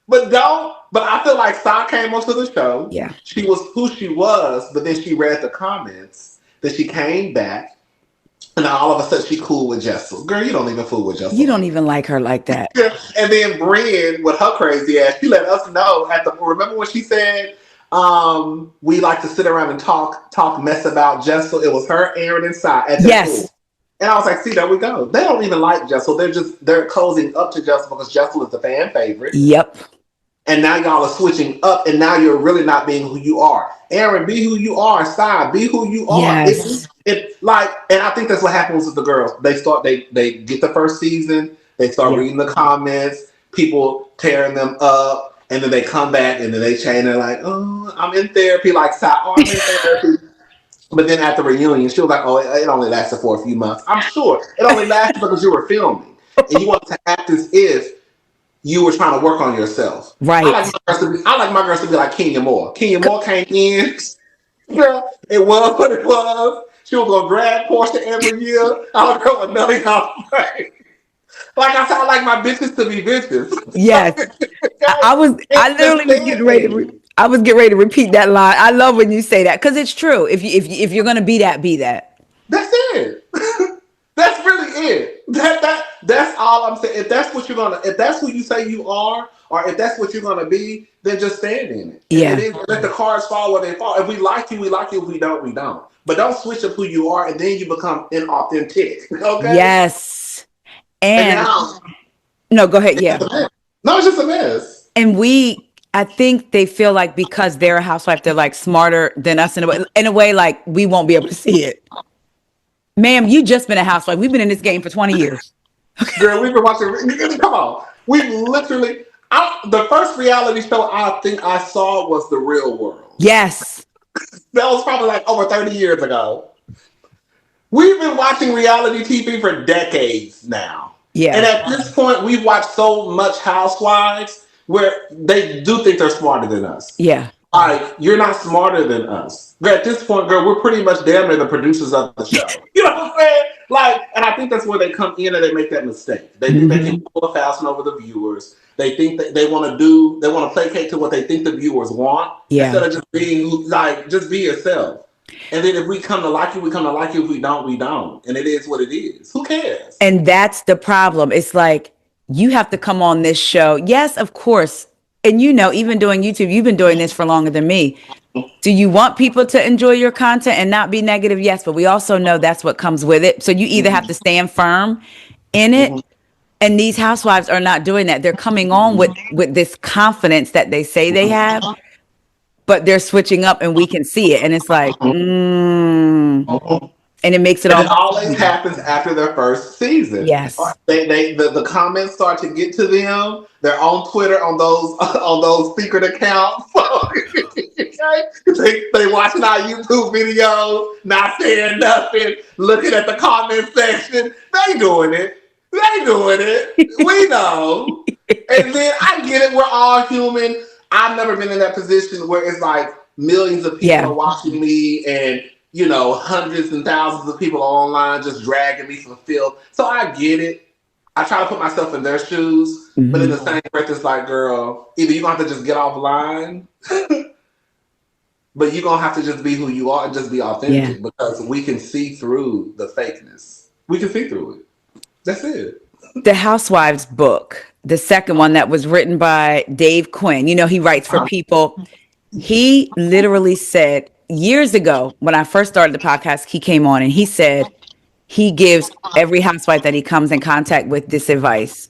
But I feel like Sai came onto the show. Yeah. She was who she was, but then she read the comments. Then she came back. And now all of a sudden she cool with Jessel. Girl, you don't even fool with Jessel. You don't even like her like that. And then Brienne with her crazy ass, she let us know remember when she said we like to sit around and talk mess about Jessel? It was her, Aaron, and Sai at the pool. And I was like, see, there we go. They don't even like Jessel. They're cozying up to Jessel because Jessel is the fan favorite. Yep. And now y'all are switching up, and now you're really not being who you are. Aaron, be who you are. Sai, be who you are. Yes. And I think that's what happens with the girls. They get the first season, they start reading the comments, people tearing them up, and then they come back and then they change. They're like, oh, I'm in therapy. Like Sai, I'm in therapy. But then at the reunion, she was like, oh, it only lasted for a few months. I'm sure it only lasted because you were filming, and you want to act as if you were trying to work on yourself. Right. I like my girls to be like Kenya Moore. Kenya Moore came in. Girl, it was what it was. She was gonna drag Portia every year. I was going nothing off. Like I said, I like my bitches to be bitches. Yes. I literally was getting ready to I was getting ready to repeat that line. I love when you say that because it's true. If you're gonna be that, be that. That's it. That's really it. That's all I'm saying. If that's what if that's who you say you are, or if that's what you're gonna be, then just stand in it. Yeah. And let the cards fall where they fall. If we like you, we like you. If we don't, we don't. But don't switch up who you are, and then you become inauthentic. Okay. Yes. And now, no, go ahead. Yeah. No, it's just a mess. And I think they feel like because they're a housewife, they're like smarter than us in a way like we won't be able to see it. Ma'am, you just been a housewife. We've been in this game for 20 years. Girl, we've been watching. Come on. We literally, the first reality show I think I saw was The Real World. Yes. That was probably like over 30 years ago. We've been watching reality TV for decades now. Yeah. And at this point, we've watched so much Housewives where they do think they're smarter than us. Yeah. Like, you're not smarter than us. But at this point, girl, we're pretty much damn near the producers of the show. You know what I'm saying? Like, and I think that's where they come in and they make that mistake. They think they can pull a fast one over the viewers. They think that they want to placate to what they think the viewers want. Yeah. Instead of just being like, just be yourself. And then if we come to like you, we come to like you. If we don't, we don't. And it is what it is. Who cares? And that's the problem. It's like, you have to come on this show. Yes, of course. And even doing YouTube, you've been doing this for longer than me. Do you want people to enjoy your content and not be negative? Yes, but we also know that's what comes with it. So you either have to stand firm in it. And these housewives are not doing that. They're coming on with this confidence that they say they have, but they're switching up and we can see it. And it's like, and it makes it all. It always happens after their first season. Yes. The comments start to get to them. They're on Twitter on those secret accounts. they watching our YouTube videos, not saying nothing, looking at the comment section. They doing it. We know. And then I get it. We're all human. I've never been in that position where it's like millions of people are watching me and, hundreds and thousands of people are online just dragging me for filth. So I get it. I try to put myself in their shoes. But in the same breath, it's like, girl, either you're going to have to just get offline, but you're going to have to just be who you are and just be authentic because we can see through the fakeness. We can see through it. That's it. The Housewives book, the second one that was written by Dave Quinn, he writes for people. He literally said years ago, when I first started the podcast, he came on and he said he gives every housewife that he comes in contact with this advice.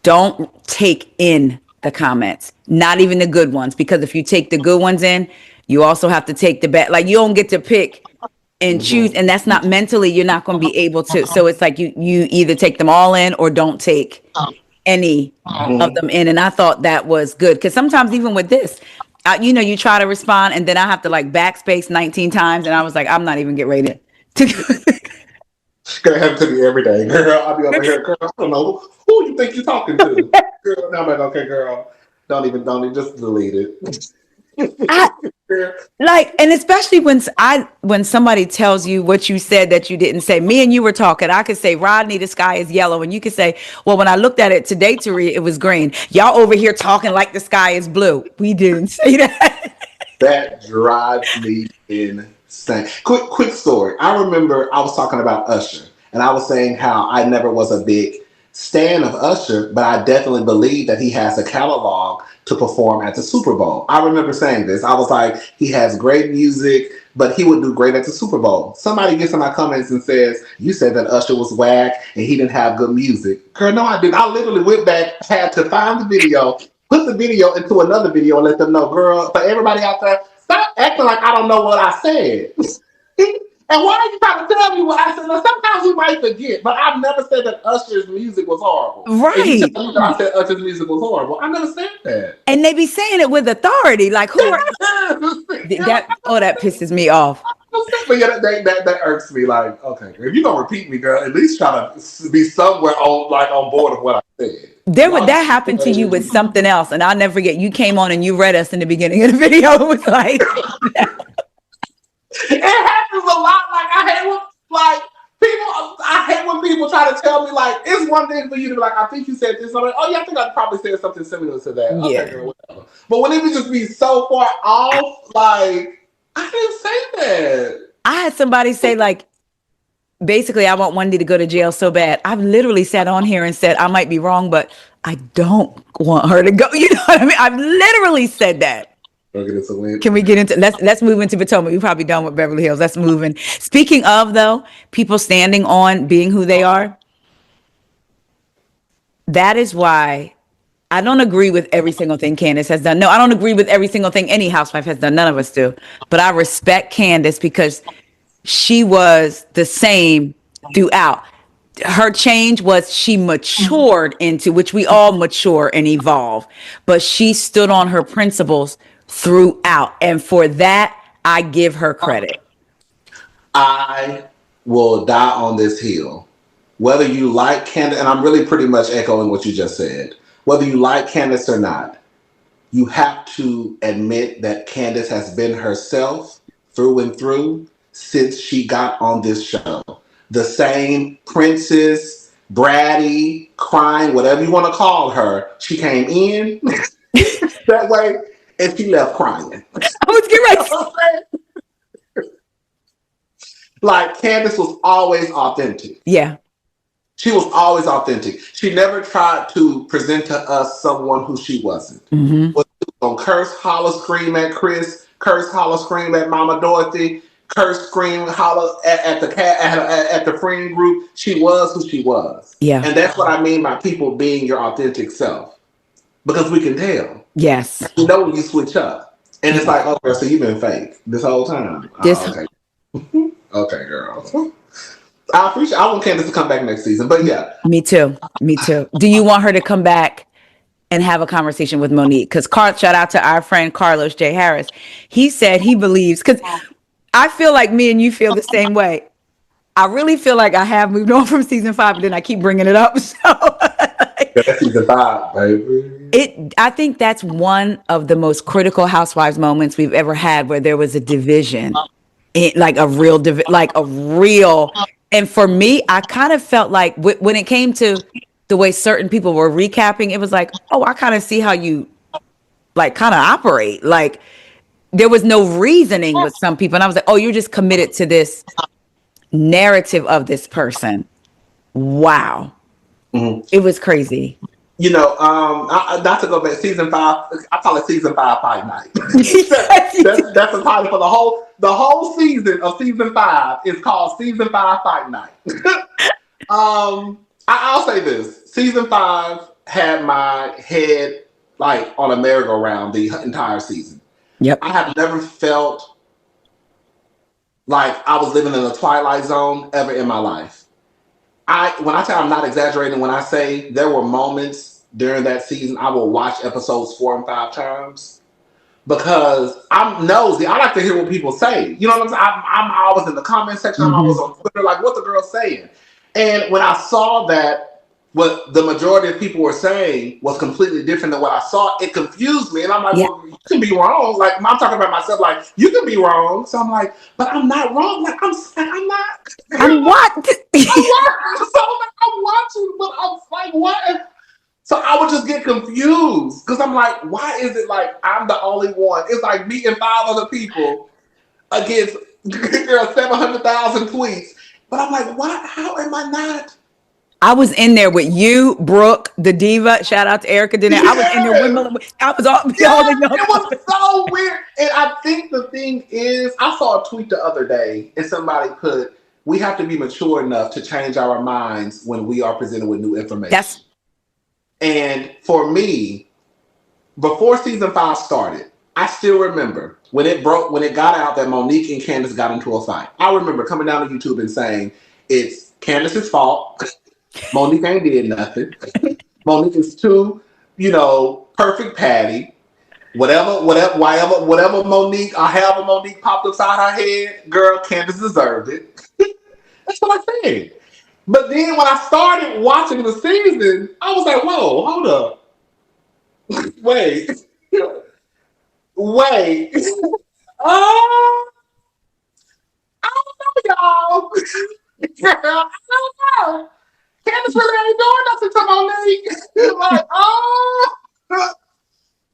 Don't take in the comments, not even the good ones, because if you take the good ones in, you also have to take the bad. Like, you don't get to pick and choose, and that's not mentally, you're not going to be able to. So it's like you either take them all in or don't take any of them in. And I thought that was good because sometimes even with this, you try to respond and then I have to like backspace 19 times, and I was like, I'm not even getting ready to. Gonna happen to me every day, girl. I'll be over here, girl. I don't know who you think you're talking to, girl. And I'm like, okay, girl, don't even just delete it. And especially when somebody tells you what you said that you didn't say. Me and you were talking. I could say, Rodney, the sky is yellow, and you could say, well, when I looked at it today, Dorit, it was green. Y'all over here talking like the sky is blue. We didn't say that. That drives me insane. Quick story. I remember I was talking about Usher, and I was saying how I never was a big stan of Usher, but I definitely believe that he has a catalog to perform at the Super Bowl. I remember saying this. I was like, he has great music, but he would do great at the Super Bowl. Somebody gets in my comments and says, you said that Usher was whack and he didn't have good music. Girl, no, I didn't. I literally went back, had to find the video, put the video into another video and let them know, girl, for everybody out there, stop acting like I don't know what I said. And why are you trying to tell me what I said? Now, sometimes we might forget, but I've never said that Usher's music was horrible. Right. And you tell me that I said Usher's music was horrible. I never said that. And they be saying it with authority. Like, who are that pisses me off. But yeah, that irks me. Like, okay, if you're gonna repeat me, girl, at least try to be somewhere on board of what I said. That happened to you with something else, and I'll never forget. You came on and you read us in the beginning of the video. It was like it happens a lot. Like I hate when people. I hate when people try to tell me like it's one thing for you to be like, I think you said this. I'm like, oh yeah, I think I probably said something similar to that. Yeah. Okay, girl, whatever. But when it would just be so far off, like I didn't say that. I had somebody say like, basically, I want Wendy to go to jail so bad. I've literally sat on here and said I might be wrong, but I don't want her to go. You know what I mean? I've literally said that. Can we get into let's move into Potomac? We're probably done with Beverly Hills. Let's move in. Speaking of though, people standing on being who they are. That is why I don't agree with every single thing Candace has done. No, I don't agree with every single thing any housewife has done. None of us do. But I respect Candace because she was the same throughout. Her change was she matured into, which we all mature and evolve, but she stood on her principles throughout. And for that, I give her credit. I will die on this hill. Whether you like Candace, and I'm really pretty much echoing what you just said, whether you like Candace or not, you have to admit that Candace has been herself through and through since she got on this show. The same princess, bratty, crying, whatever you want to call her, she came in that way and she left crying. I was getting ready. Like Candace was always authentic. Yeah. She was always authentic. She never tried to present to us someone who she wasn't. Mm-hmm. Was on curse, holler, scream at Chris, curse, holler, scream at Mama Dorothy, curse, scream, holler at the friend group. She was who she was. Yeah. And that's what I mean by people being your authentic self. Because we can tell. Yes. You know when you switch up. And it's like, okay, so you've been fake this whole time. Okay. Okay, girl. I want Candace to come back next season, but yeah. Me too. Do you want her to come back and have a conversation with Monique? Because shout out to our friend Carlos J. Harris. He said he believes, because I feel like me and you feel the same way. I really feel like I have moved on from season 5, but then I keep bringing it up. So that's season 5, baby. I think that's one of the most critical Housewives moments we've ever had, where there was a division, like a real. And for me, I kind of felt like when it came to the way certain people were recapping, it was like, oh, I kind of see how you like kind of operate. Like there was no reasoning with some people. And I was like, oh, you're just committed to this narrative of this person. Wow. Mm-hmm. It was crazy. You know, not to go back, season 5, I call it season 5 Fight Night. that's the title for the whole season of season 5 is called season 5 Fight Night. I'll say this. Season 5 had my head like on a merry-go-round the entire season. Yep. I have never felt like I was living in a twilight zone ever in my life. When I say I'm not exaggerating, when I say there were moments during that season, I will watch episodes 4 and 5 times because I'm nosy. I like to hear what people say. You know what I'm saying? I'm always in the comment section. I'm always on Twitter, like, what the girl's saying. And when I saw that what the majority of people were saying was completely different than what I saw, it confused me. And I'm like, well, you can be wrong. Like, I'm talking about myself, like, you can be wrong. So I'm like, but I'm not wrong. Like, I'm not. I'm what? I'm watching, but I'm like, what? So I would just get confused because I'm like, why is it like I'm the only one? It's like me and 5 other people against 700,000 tweets. But I'm like, why? How am I not? I was in there with you, Brooke, the diva. Shout out to Erica. I was in there with I was all. It was so weird. And I think the thing is, I saw a tweet the other day, and somebody put, "We have to be mature enough to change our minds when we are presented with new information." And for me, before season 5 started, I still remember when it got out that Monique and Candace got into a fight. I remember coming down to YouTube and saying, it's Candace's fault. Monique ain't did nothing. Monique is too, perfect patty. Whatever Monique, or however Monique popped upside her head, girl, Candace deserved it. That's what I said. But then when I started watching the season, I was like, whoa, hold up. Wait. Wait. Oh, I don't know, y'all. I don't know. Candace really ain't doing nothing to Monique. Like, oh.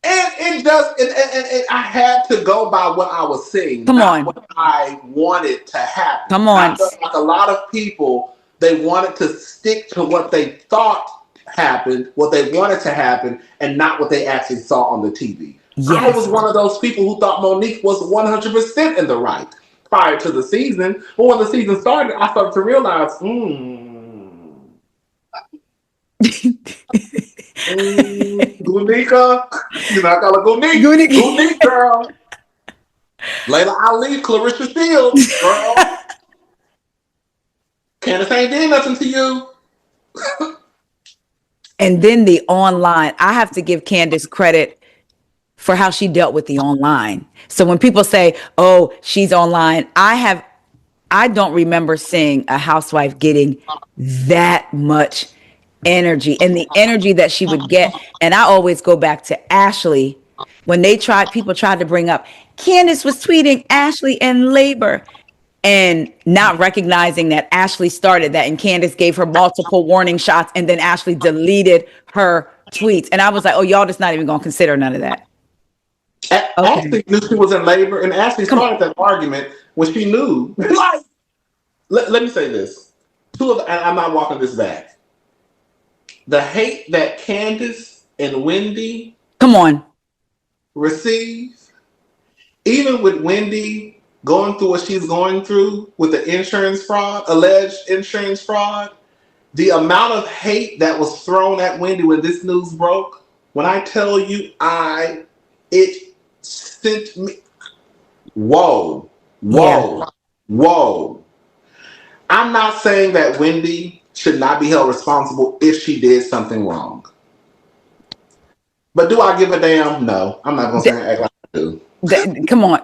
And it does, and I had to go by what I was seeing, Come not on. what I wanted to happen. Come on. I felt like a lot of people, they wanted to stick to what they thought happened, what they wanted to happen, and not what they actually saw on the TV. Yes. I was one of those people who thought Monique was 100% in the right prior to the season. But when the season started, I started to realize, Gunika, you know, I call her Gunika girl. Layla Ali, Clarissa Shields, girl. Candace ain't did nothing to you. And then the online, I have to give Candace credit for how she dealt with the online. So when people say, oh, she's online, I don't remember seeing a housewife getting that much energy and the energy that she would get. And I always go back to Ashley when people tried to bring up Candace was tweeting Ashley in labor and not recognizing that Ashley started that and Candace gave her multiple warning shots and then Ashley deleted her tweets. And I was like, oh, y'all just not even going to consider none of that. Ashley knew she was in labor, and Ashley started that argument when she knew. Like, let me say this. And I'm not walking this back. The hate that Candace and Wendy receive, even with Wendy going through what she's going through with the insurance fraud, alleged insurance fraud, the amount of hate that was thrown at Wendy when this news broke, when I tell you, it sent me, whoa. I'm not saying that Wendy should not be held responsible if she did something wrong. But do I give a damn? No. I'm not going to say act like I do. Come on.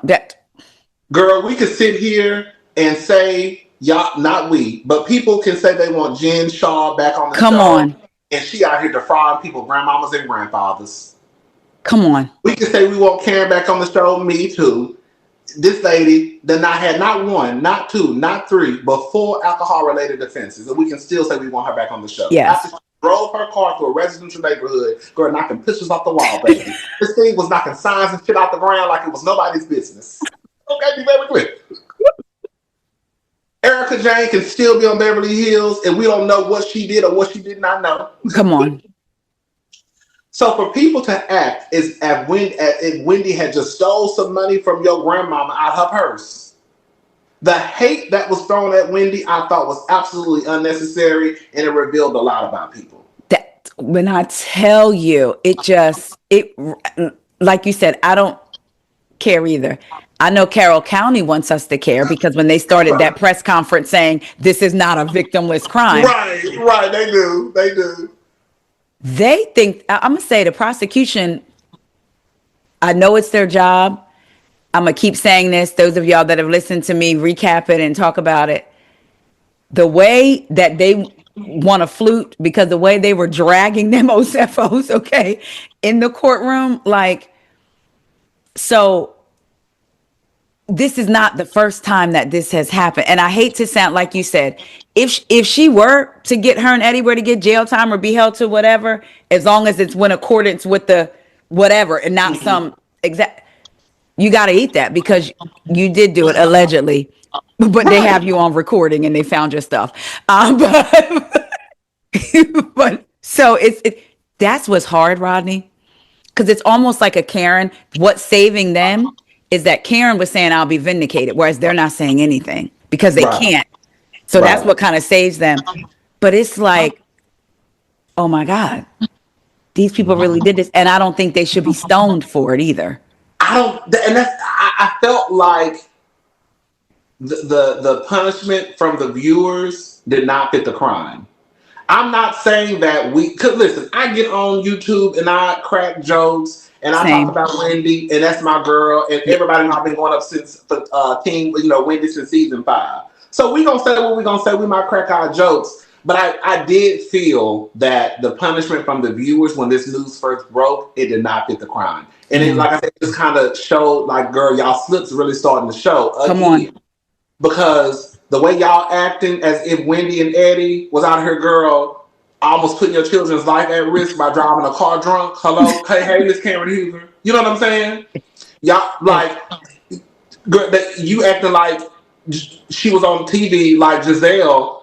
Girl, we could sit here and say, y'all, not we, but people can say they want Jen Shaw back on the show. Come on. And she out here defrauding people, grandmamas and grandfathers. Come on. We can say we want Karen back on the show. Me too. This lady that had not one, not two, not three, but 4 alcohol-related offenses. And we can still say we want her back on the show. Yes. After she drove her car through a residential neighborhood, girl, knocking pictures off the wall, baby. This thing was knocking signs and shit out the ground like it was nobody's business. Okay, be very clear. Erica Jane can still be on Beverly Hills, and we don't know what she did or what she did not know. Come on. So for people to act as if Wendy had just stole some money from your grandmama out her purse, the hate that was thrown at Wendy, I thought was absolutely unnecessary, and it revealed a lot about people. That when I tell you, it like you said, I don't care either. I know Carroll County wants us to care because when they started that press conference saying this is not a victimless crime. Right, they do. They think, I'm going to say the prosecution, I know it's their job. I'm going to keep saying this. Those of y'all that have listened to me recap it and talk about it. The way that they want to flute, because the way they were dragging them OSFOs, okay, in the courtroom, like, so this is not the first time that this has happened. And I hate to sound like you said, if she were to get her and Eddie were to get jail time or be held to whatever, as long as it's in accordance with the whatever and not some exact, you got to eat that because you did do it allegedly, but they have you on recording and they found your stuff. But so that's what's hard, Rodney, because it's almost like a Karen. What's saving them is that Karen was saying, I'll be vindicated, whereas they're not saying anything because they can't. So that's what kind of saves them. But it's like, oh my God, these people really did this. And I don't think they should be stoned for it either. I felt like the punishment from the viewers did not fit the crime. I'm not saying that cause listen, I get on YouTube and I crack jokes and I talk about Wendy, and that's my girl, and everybody I've been going up since Wendy since season 5. So we gonna say what we gonna say. We might crack our jokes, But I did feel that the punishment from the viewers when this news first broke, it did not fit the crime. And it, like I said, it just kind of showed like, girl, y'all slips really starting to show Come again. on. Because the way y'all acting as if Wendy and Eddie was out here, girl, almost putting your children's life at risk by driving a car drunk. Hello? Hey, Miss Cameron Hoover. You know what I'm saying? Y'all, like, girl, you acting like she was on TV like Giselle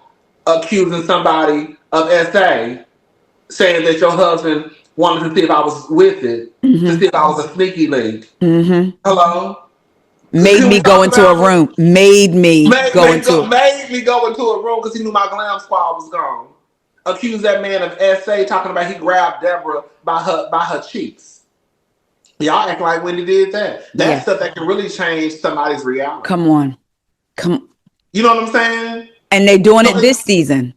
accusing somebody of SA, saying that your husband wanted to see if I was with it, to see if I was a sneaky link. Hello? Made me go into a room. Made me go into a room because he knew my glam squad was gone. Accused that man of SA, talking about he grabbed Deborah by her cheeks. Y'all act like Wendy did that. That's stuff that can really change somebody's reality. Come on. You know what I'm saying? And they're doing it this season.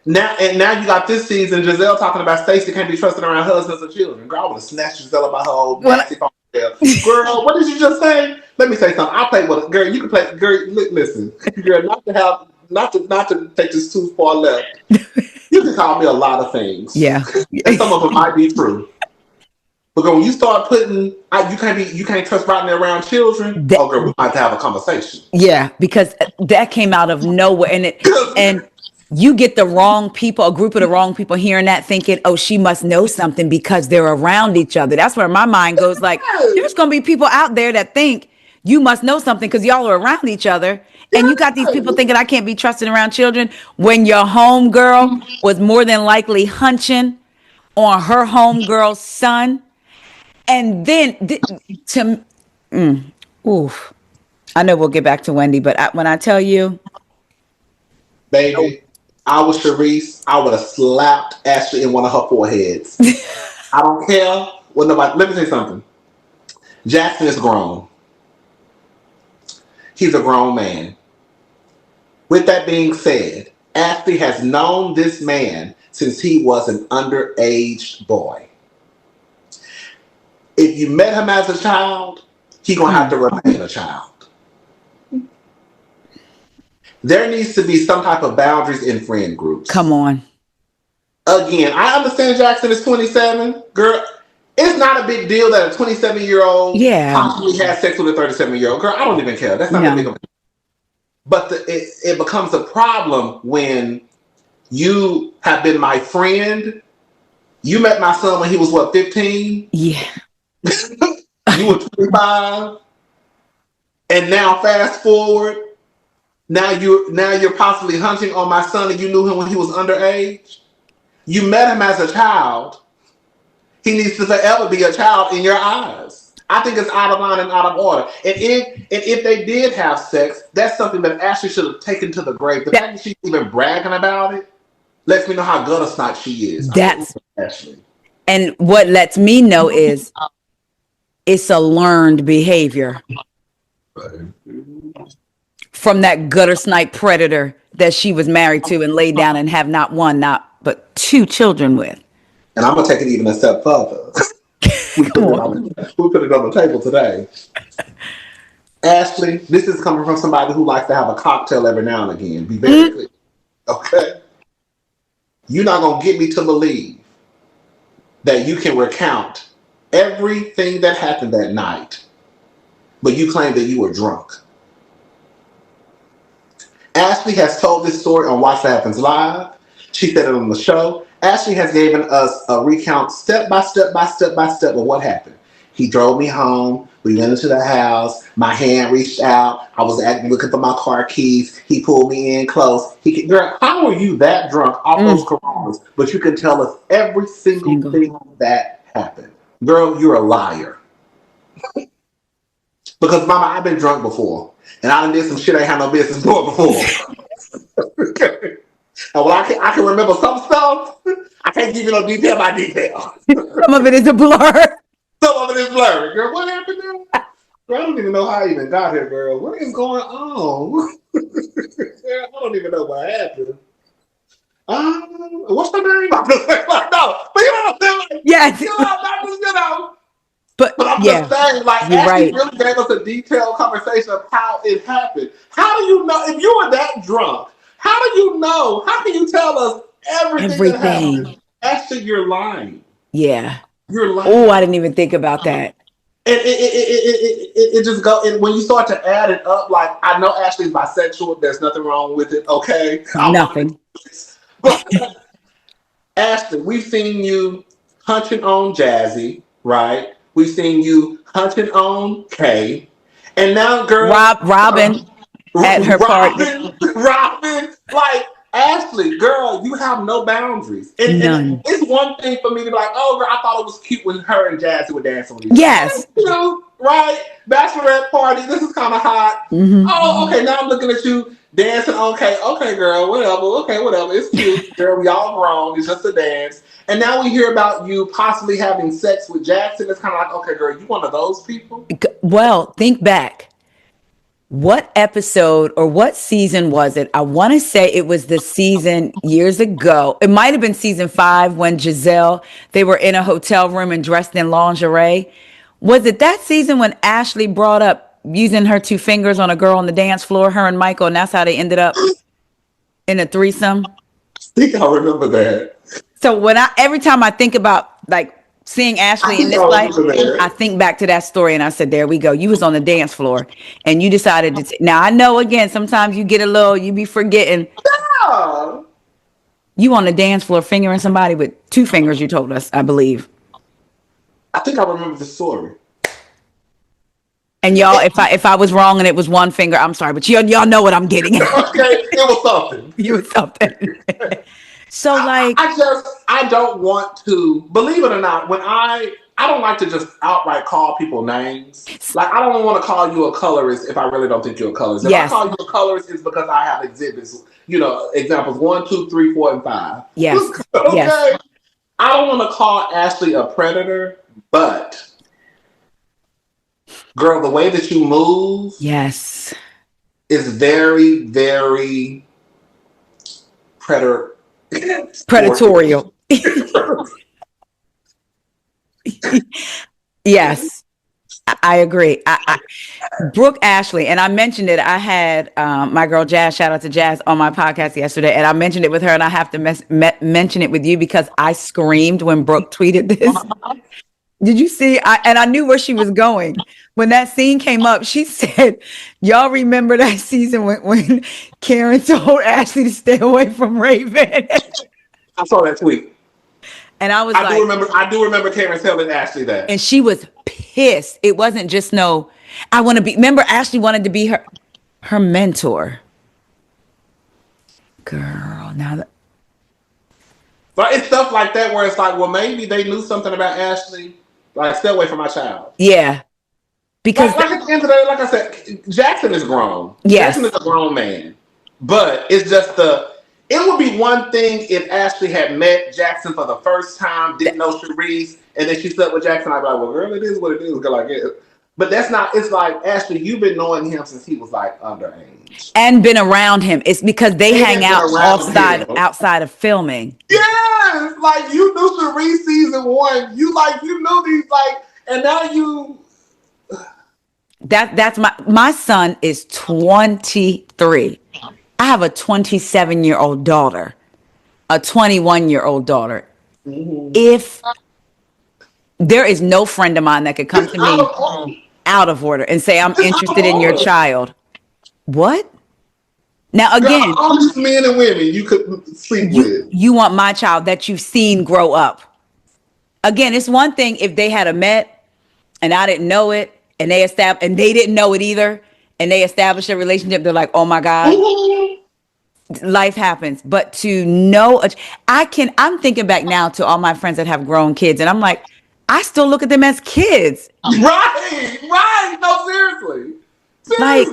Now you got this season, Giselle talking about Stacey can't be trusted around husbands and children. Girl, I would have snatched Giselle about her old nasty phone. Girl, what did you just say? Let me say something. I'll play with it. Girl, you can play. Girl, listen. Girl, not to take this too far left. You can call me a lot of things. Yeah. And some of them might be true. But girl, when you start putting, you can't trust Rodney around children. Girl, we might have to have a conversation. Yeah, because that came out of nowhere, and you get the wrong people, a group of the wrong people hearing that, thinking, "Oh, she must know something because they're around each other." That's where my mind goes. Like, there's gonna be people out there that think you must know something because y'all are around each other, and you got these people thinking I can't be trusted around children when your homegirl was more than likely hunching on her homegirl's son. And then oof. I know we'll get back to Wendy, but when I tell you, baby, I was Sharice, I would have slapped Ashley in one of her foreheads. I don't care what nobody. Let me say something. Jackson is grown. He's a grown man. With that being said, Ashley has known this man since he was an underage boy. If you met him as a child, he's going to have to remain a child. There needs to be some type of boundaries in friend groups. Come on. Again, I understand Jackson is 27. Girl, it's not a big deal that a 27-year-old possibly has sex with a 37-year-old. Girl, I don't even care. That's not a big deal. But it becomes a problem when you have been my friend. You met my son when he was, 15? Yeah. You were 25, and now fast forward, now you're possibly hunting on my son, and you knew him when he was underage. You met him as a child. He needs to forever be a child in your eyes. I think it's out of line and out of order. And if they did have sex, that's something that Ashley should have taken to the grave. The fact that she's even bragging about it lets me know how gutter snot she is. That's Ashley. And what lets me know is it's a learned behavior from that gutter snipe predator that she was married to and laid down and have not one, but two children with. And I'm going to take it even a step further. we put it on the table today. Ashley, this is coming from somebody who likes to have a cocktail every now and again. Be very clear. Okay? You're not going to get me to believe that you can recount everything that happened that night, but you claim that you were drunk. Ashley has told this story on Watch What Happens Live. She said it on the show. Ashley has given us a recount step by step of what happened. He drove me home. We went into the house. My hand reached out. I was looking for my car keys. He pulled me in close. Girl, how are you that drunk off those Coronas, but you can tell us every single thing that happened? Girl, you're a liar. Because, mama, I've been drunk before. And I done did some shit I ain't had no business doing before. Okay. And while I can remember some stuff, I can't give you no detail by detail. Some of it is a blur. Some of it is blurry. Girl, what happened now? Girl, I don't even know how I even got here, girl. What is going on? I don't even know what happened. What's her name? No, but you know what I'm saying? Yes. But I'm just saying, like, Ashley really gave us a detailed conversation of how it happened. How do you know if you were that drunk? How do you know? How can you tell us everything that happened? Everything. Actually, you're lying. Yeah. You're Oh, I lying. didn't even think about that. And it just go. And when you start to add it up, like I know Ashley's bisexual. There's nothing wrong with it. Okay, I want to be Nothing. this. But Ashley, we've seen you hunching on Jazzy, right? We've seen you hunching on Kay, and now, girl, Robin at her party. Robin, like Ashley, girl, you have no boundaries. And None. it's one thing for me to be like, oh, girl, I thought it was cute when her and Jazzy were dancing with each other. Yes. You know, right? Bachelorette party, this is kind of hot. Mm-hmm. Oh, okay, now I'm looking at you dancing. Okay, girl, whatever. Okay, whatever. It's cute. Girl, we all grown. It's just a dance. And now we hear about you possibly having sex with Jackson. It's kind of like, okay, girl, you one of those people? Well, think back. What episode or what season was it? I want to say it was the season years ago. It might have been season 5 when Giselle, they were in a hotel room and dressed in lingerie. Was it that season when Ashley brought up using her 2 fingers on a girl on the dance floor, her and Michael, and that's how they ended up in a threesome? I think I remember that. So every time I think about like seeing Ashley in this life, I think back to that story and I said, there we go. You was on the dance floor and you decided to now I know again, sometimes you get you be forgetting. Yeah. You on the dance floor fingering somebody with 2 fingers, you told us, I believe. I think I remember the story. And y'all, if I was wrong and it was 1 finger, I'm sorry, but y'all know what I'm getting at. Okay, it was something. You was something. So like I don't want to, believe it or not, when I don't like to just outright call people names. Like I don't want to call you a colorist if I really don't think you're a colorist. If I call you a colorist, it's because I have exhibits, examples 1, 2, 3, 4, and 5. Yes. Okay. Yes. I don't want to call Ashley a predator, but girl, the way that you move, yes, is very, very predatorial. Yes, I agree. Brooke Ashley, and I mentioned it. I had my girl Jazz, shout out to Jazz, on my podcast yesterday, and I mentioned it with her, and I have to mention it with you because I screamed when Brooke tweeted this. Did you see? And I knew where she was going. When that scene came up, she said, y'all remember that season when Karen told Ashley to stay away from Raven? I saw that tweet. And I was I do remember Karen telling Ashley that. And she was pissed. It wasn't just remember Ashley wanted to be her mentor. Girl, but it's stuff like that where it's like, well, maybe they knew something about Ashley. Like, stay away from my child. Yeah. Because like at the end of the day, like I said, Jackson is grown. Yes. Jackson is a grown man. But it's just it would be one thing if Ashley had met Jackson for the first time, didn't know Sharice, and then she slept with Jackson. I'd be like, well, girl, it is what it is. Girl, like it. But that's not, it's like, Ashley, you've been knowing him since he was like underage. And been around him. It's because they hang out outside of filming. Yes! Like, you knew Sharice season 1. You knew these, and now you... That's my son is 23. I have a 27-year-old daughter, a 21-year-old daughter. Mm-hmm. If there is no friend of mine that could come to me out of order and say, I'm interested in your child. What? Now, again, all these men and women you could sleep with. You want my child that you've seen grow up. Again, it's one thing if they had met and I didn't know it and they didn't know it either and they established a relationship. They're like, oh my God. Life happens, but to know, I'm thinking back now to all my friends that have grown kids, and I'm like, I still look at them as kids. Right. No, seriously. Like,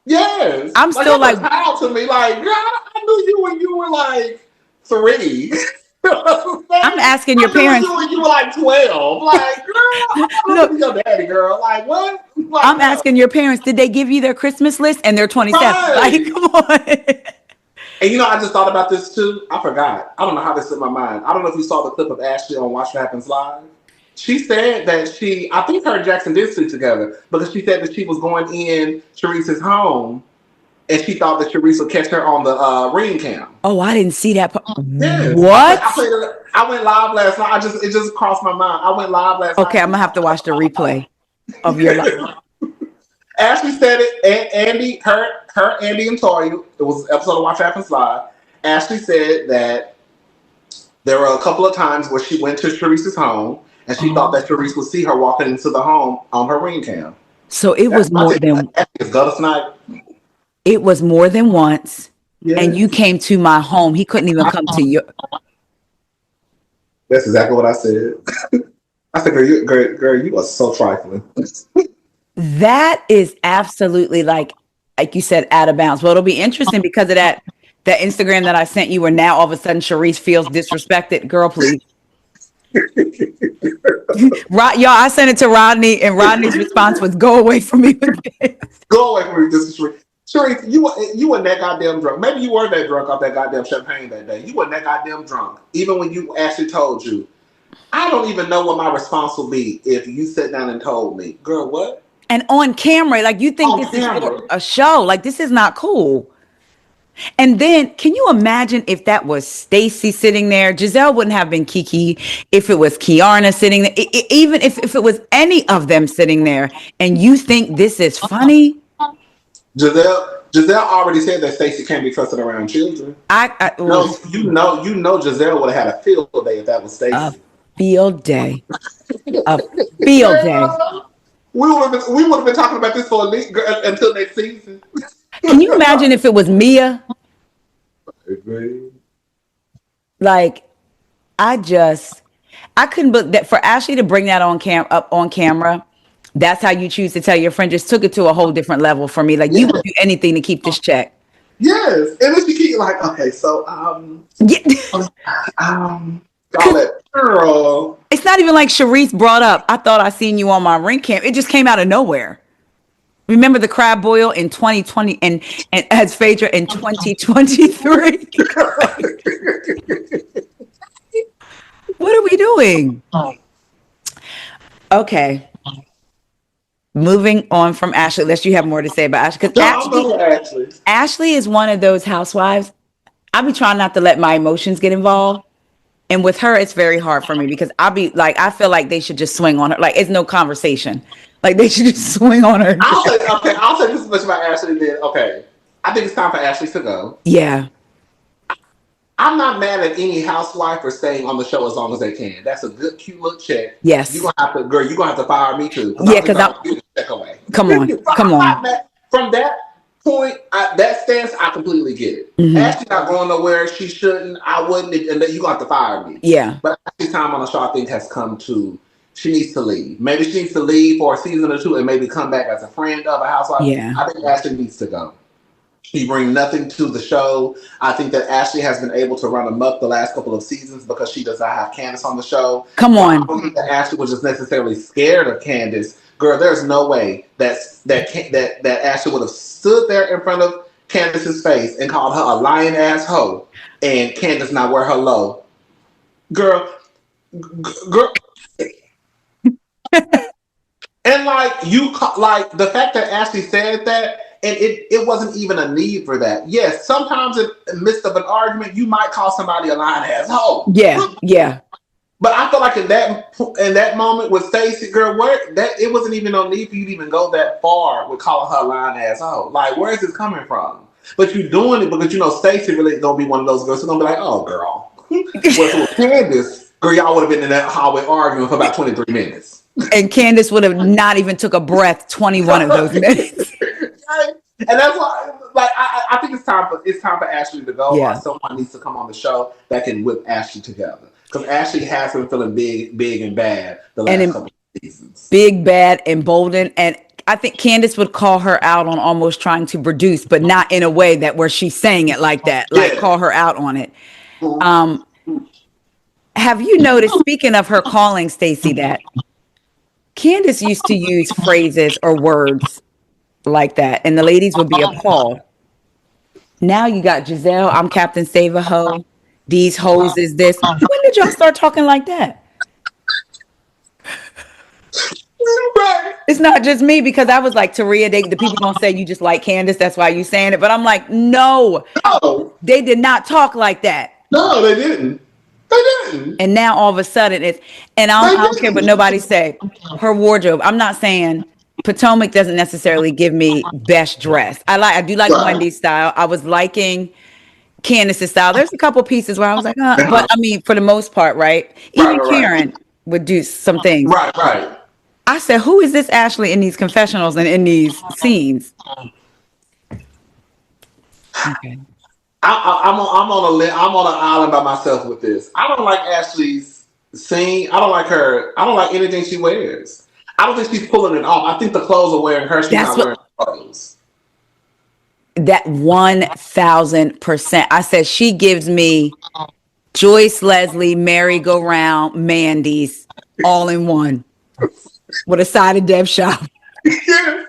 yes. I'm still like, child to me, like, girl, I knew you when you were like 3. I'm asking your parents. When you were like 12, like, girl, I know your daddy, girl. Like, what? Like, I'm asking your parents, did they give you their Christmas list? And they're 27. Right. Like, come on. And I just thought about this too. I forgot. I don't know how this in my mind. I don't know if you saw the clip of Ashley on Watch What Happens Live. She said that I think her and Jackson did sleep together because she said that she was going in Sharice's home and she thought that Sharice would catch her on the ring cam. Oh, I didn't see that. Yes. What? I went live last night. It just crossed my mind. I went live last night. Okay, I'm gonna have to watch the replay of your life. Ashley said it, and Andy, Andy, and Toya. It was an episode of Watch Happens Live. Ashley said that there were a couple of times where she went to Sharice's home, and she thought that Sharice would see her walking into the home on her ring cam. So it was more than it was more than once. Yes. And you came to my home. He couldn't even come to you. That's exactly what I said. I said, girl, you are so trifling. That is absolutely like you said, out of bounds. Well, it'll be interesting because of that Instagram that I sent you where now all of a sudden Sharice feels disrespected. Girl, please. Y'all, I sent it to Rodney, and Rodney's response was, "Go away from me with this. Go away from me, this is Sharice. Sharice, you weren't that goddamn drunk. Maybe you were that drunk off that goddamn champagne that day. You weren't that goddamn drunk. Even when you actually told you, I don't even know what my response will be if you sat down and told me, girl, what? And on camera, like you think this is for a show. Like this is not cool. And then, can you imagine if that was Stacey sitting there? Giselle wouldn't have been Kiki if it was Kiarna sitting there. Even if it was any of them sitting there, and you think this is funny? Giselle already said that Stacey can't be trusted around children. No, you know, Giselle would have had a field day if that was Stacey. A field day. A field day. We would have been talking about this for until next season. Can you imagine if it was Mia? Like, I couldn't believe that for Ashley to bring that up on camera. That's how you choose to tell your friend. Just took it to a whole different level for me. Like you would do anything to keep this check. Yes, and then she keep like, okay, so girl. It's not even like Sharice brought up, I thought I seen you on my ring cam. It just came out of nowhere. Remember the crab boil in 2020 and as Phaedra in 2023? What are we doing? Okay. Moving on from Ashley, unless you have more to say about Ashley. Because Ashley is one of those housewives. I be trying not to let my emotions get involved. And with her, it's very hard for me because I feel like they should just swing on her. Like, it's no conversation. Like, they should just swing on her. I'll say this much about Ashley then. Okay. I think it's time for Ashley to go. Yeah. I'm not mad at any housewife for staying on the show as long as they can. That's a good, cute little check. Yes. You're going to have to fire me too. Yeah, because I'm check away. Come on. From that point, that stance, I completely get it. Mm-hmm. Ashley's not going nowhere. She shouldn't. I wouldn't. And then you're going to have to fire me. Yeah. But Ashley's time on the show, I think, has come to. She needs to leave. Maybe she needs to leave for a season or two and maybe come back as a friend of a housewife. Yeah. I think Ashley needs to go. She brings nothing to the show. I think that Ashley has been able to run amok the last couple of seasons because she does not have Candace on the show. Come on. I don't think that Ashley was just necessarily scared of Candace. Girl, there's no way that Ashley would have stood there in front of Candace's face and called her a lying ass hoe and Candace not wear her low. Girl. And like the fact that Ashley said that, and it wasn't even a need for that. Yes, sometimes in the midst of an argument, you might call somebody a lying asshole. Yeah. But I feel like in that moment with Stacey, girl, it wasn't even no need for you to even go that far with calling her a lying asshole. Like, where is this coming from? But you're doing it because you know Stacey really gonna be one of those girls who's gonna be like, oh girl. With Candace, girl, y'all would have been in that hallway arguing for about 23 minutes. And Candace would have not even took a breath 21 of those minutes. And that's why, like, I think it's time for Ashley to go. Yeah. Or someone needs to come on the show that can whip Ashley together because Ashley has been feeling big and bad the last couple of seasons. Big, bad, emboldened, and I think Candace would call her out on almost trying to produce, but not in a way that where she's saying it like that. Like call her out on it. Have you noticed? Speaking of her calling Stacey that. Candace used to use phrases or words like that, and the ladies would be appalled. Now you got Giselle, I'm Captain Save a Hoe. These hoes is this. When did y'all start talking like that? Right. it's not just me, because I was like, Taria, the people gonna say you just like Candace, that's why you saying it. But I'm like, no, they did not talk like that. No, they didn't. They didn't. And now all of a sudden and I don't care what nobody say. Her wardrobe. I'm not saying Potomac doesn't necessarily give me best dress. I do like Wendy's style. I was liking Candace's style. There's a couple pieces where I was like, but I mean, for the most part, right? Even Karen would do some things. Right. I said, who is this Ashley in these confessionals and in these scenes? Okay. I'm on an island by myself with this. I don't like Ashley's scene. I don't like her. I don't like anything she wears. I don't think she's pulling it off. I think the clothes are wearing her. She's not wearing clothes. That 1000%. I said she gives me Joyce, Leslie, merry-go-round, Mandy's all in one with a side of Deb shop. Yeah.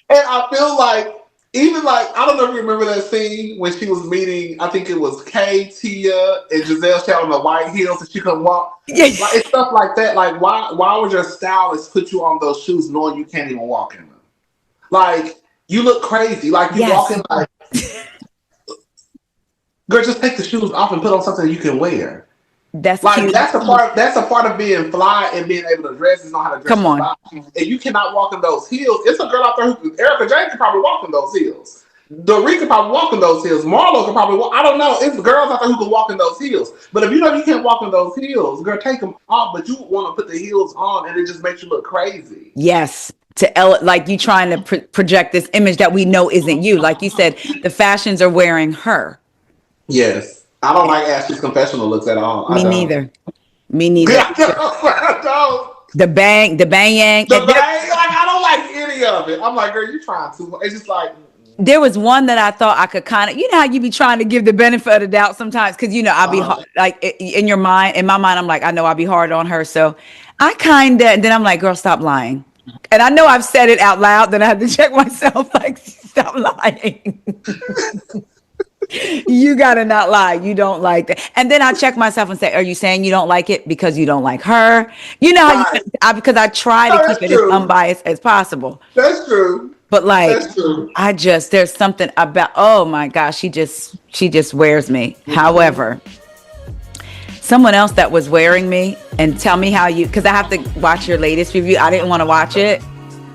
And I feel like, even like, I don't know if you remember that scene when she was meeting, I think it was Kay, Tia, and Giselle Chow on the white heels and she couldn't walk. Yes. Like, it's stuff like that. Like, why would your stylist put you on those shoes knowing you can't even walk in them? Like, you look crazy. Like, you walk in like, girl, just take the shoes off and put on something you can wear. That's like cute. That's a part of being fly and being able to dress is know how to dress. Come on. And you cannot walk in those heels. It's a girl out there Erica Jane could probably walk in those heels. Dorit could probably walk in those heels. Marlo could probably walk. I don't know. It's girls out there who can walk in those heels. But if you know you can't walk in those heels, girl, take them off. But you want to put the heels on and it just makes you look crazy. Yes. Like you trying to project this image that we know isn't you. Like you said, the fashions are wearing her. Yes. I don't like Ashley's confessional looks at all. Me neither. I don't. The bang yang. Like, I don't like any of it. I'm like, girl, you trying too. It's just like. There was one that I thought I could kind of, you know how you be trying to give the benefit of the doubt sometimes, because you know I'll be like in my mind, I'm like, I know I'll be hard on her, so I kind of, and then I'm like, girl, stop lying. And I know I've said it out loud, then I had to check myself, like, stop lying. You gotta not lie. You don't like that. And then I check myself and say, are you saying you don't like it because you don't like her? You know how because I try to keep it as unbiased as possible. That's true. But like, there's something about, oh my gosh, she just wears me. Mm-hmm. However, someone else that was wearing me, and tell me how because I have to watch your latest review. I didn't want to watch it.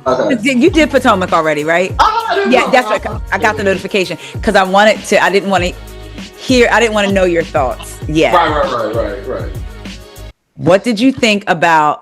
Okay. You did Potomac already, right? That's what I got the notification because I didn't want to know your thoughts. Yeah. Right. What did you think about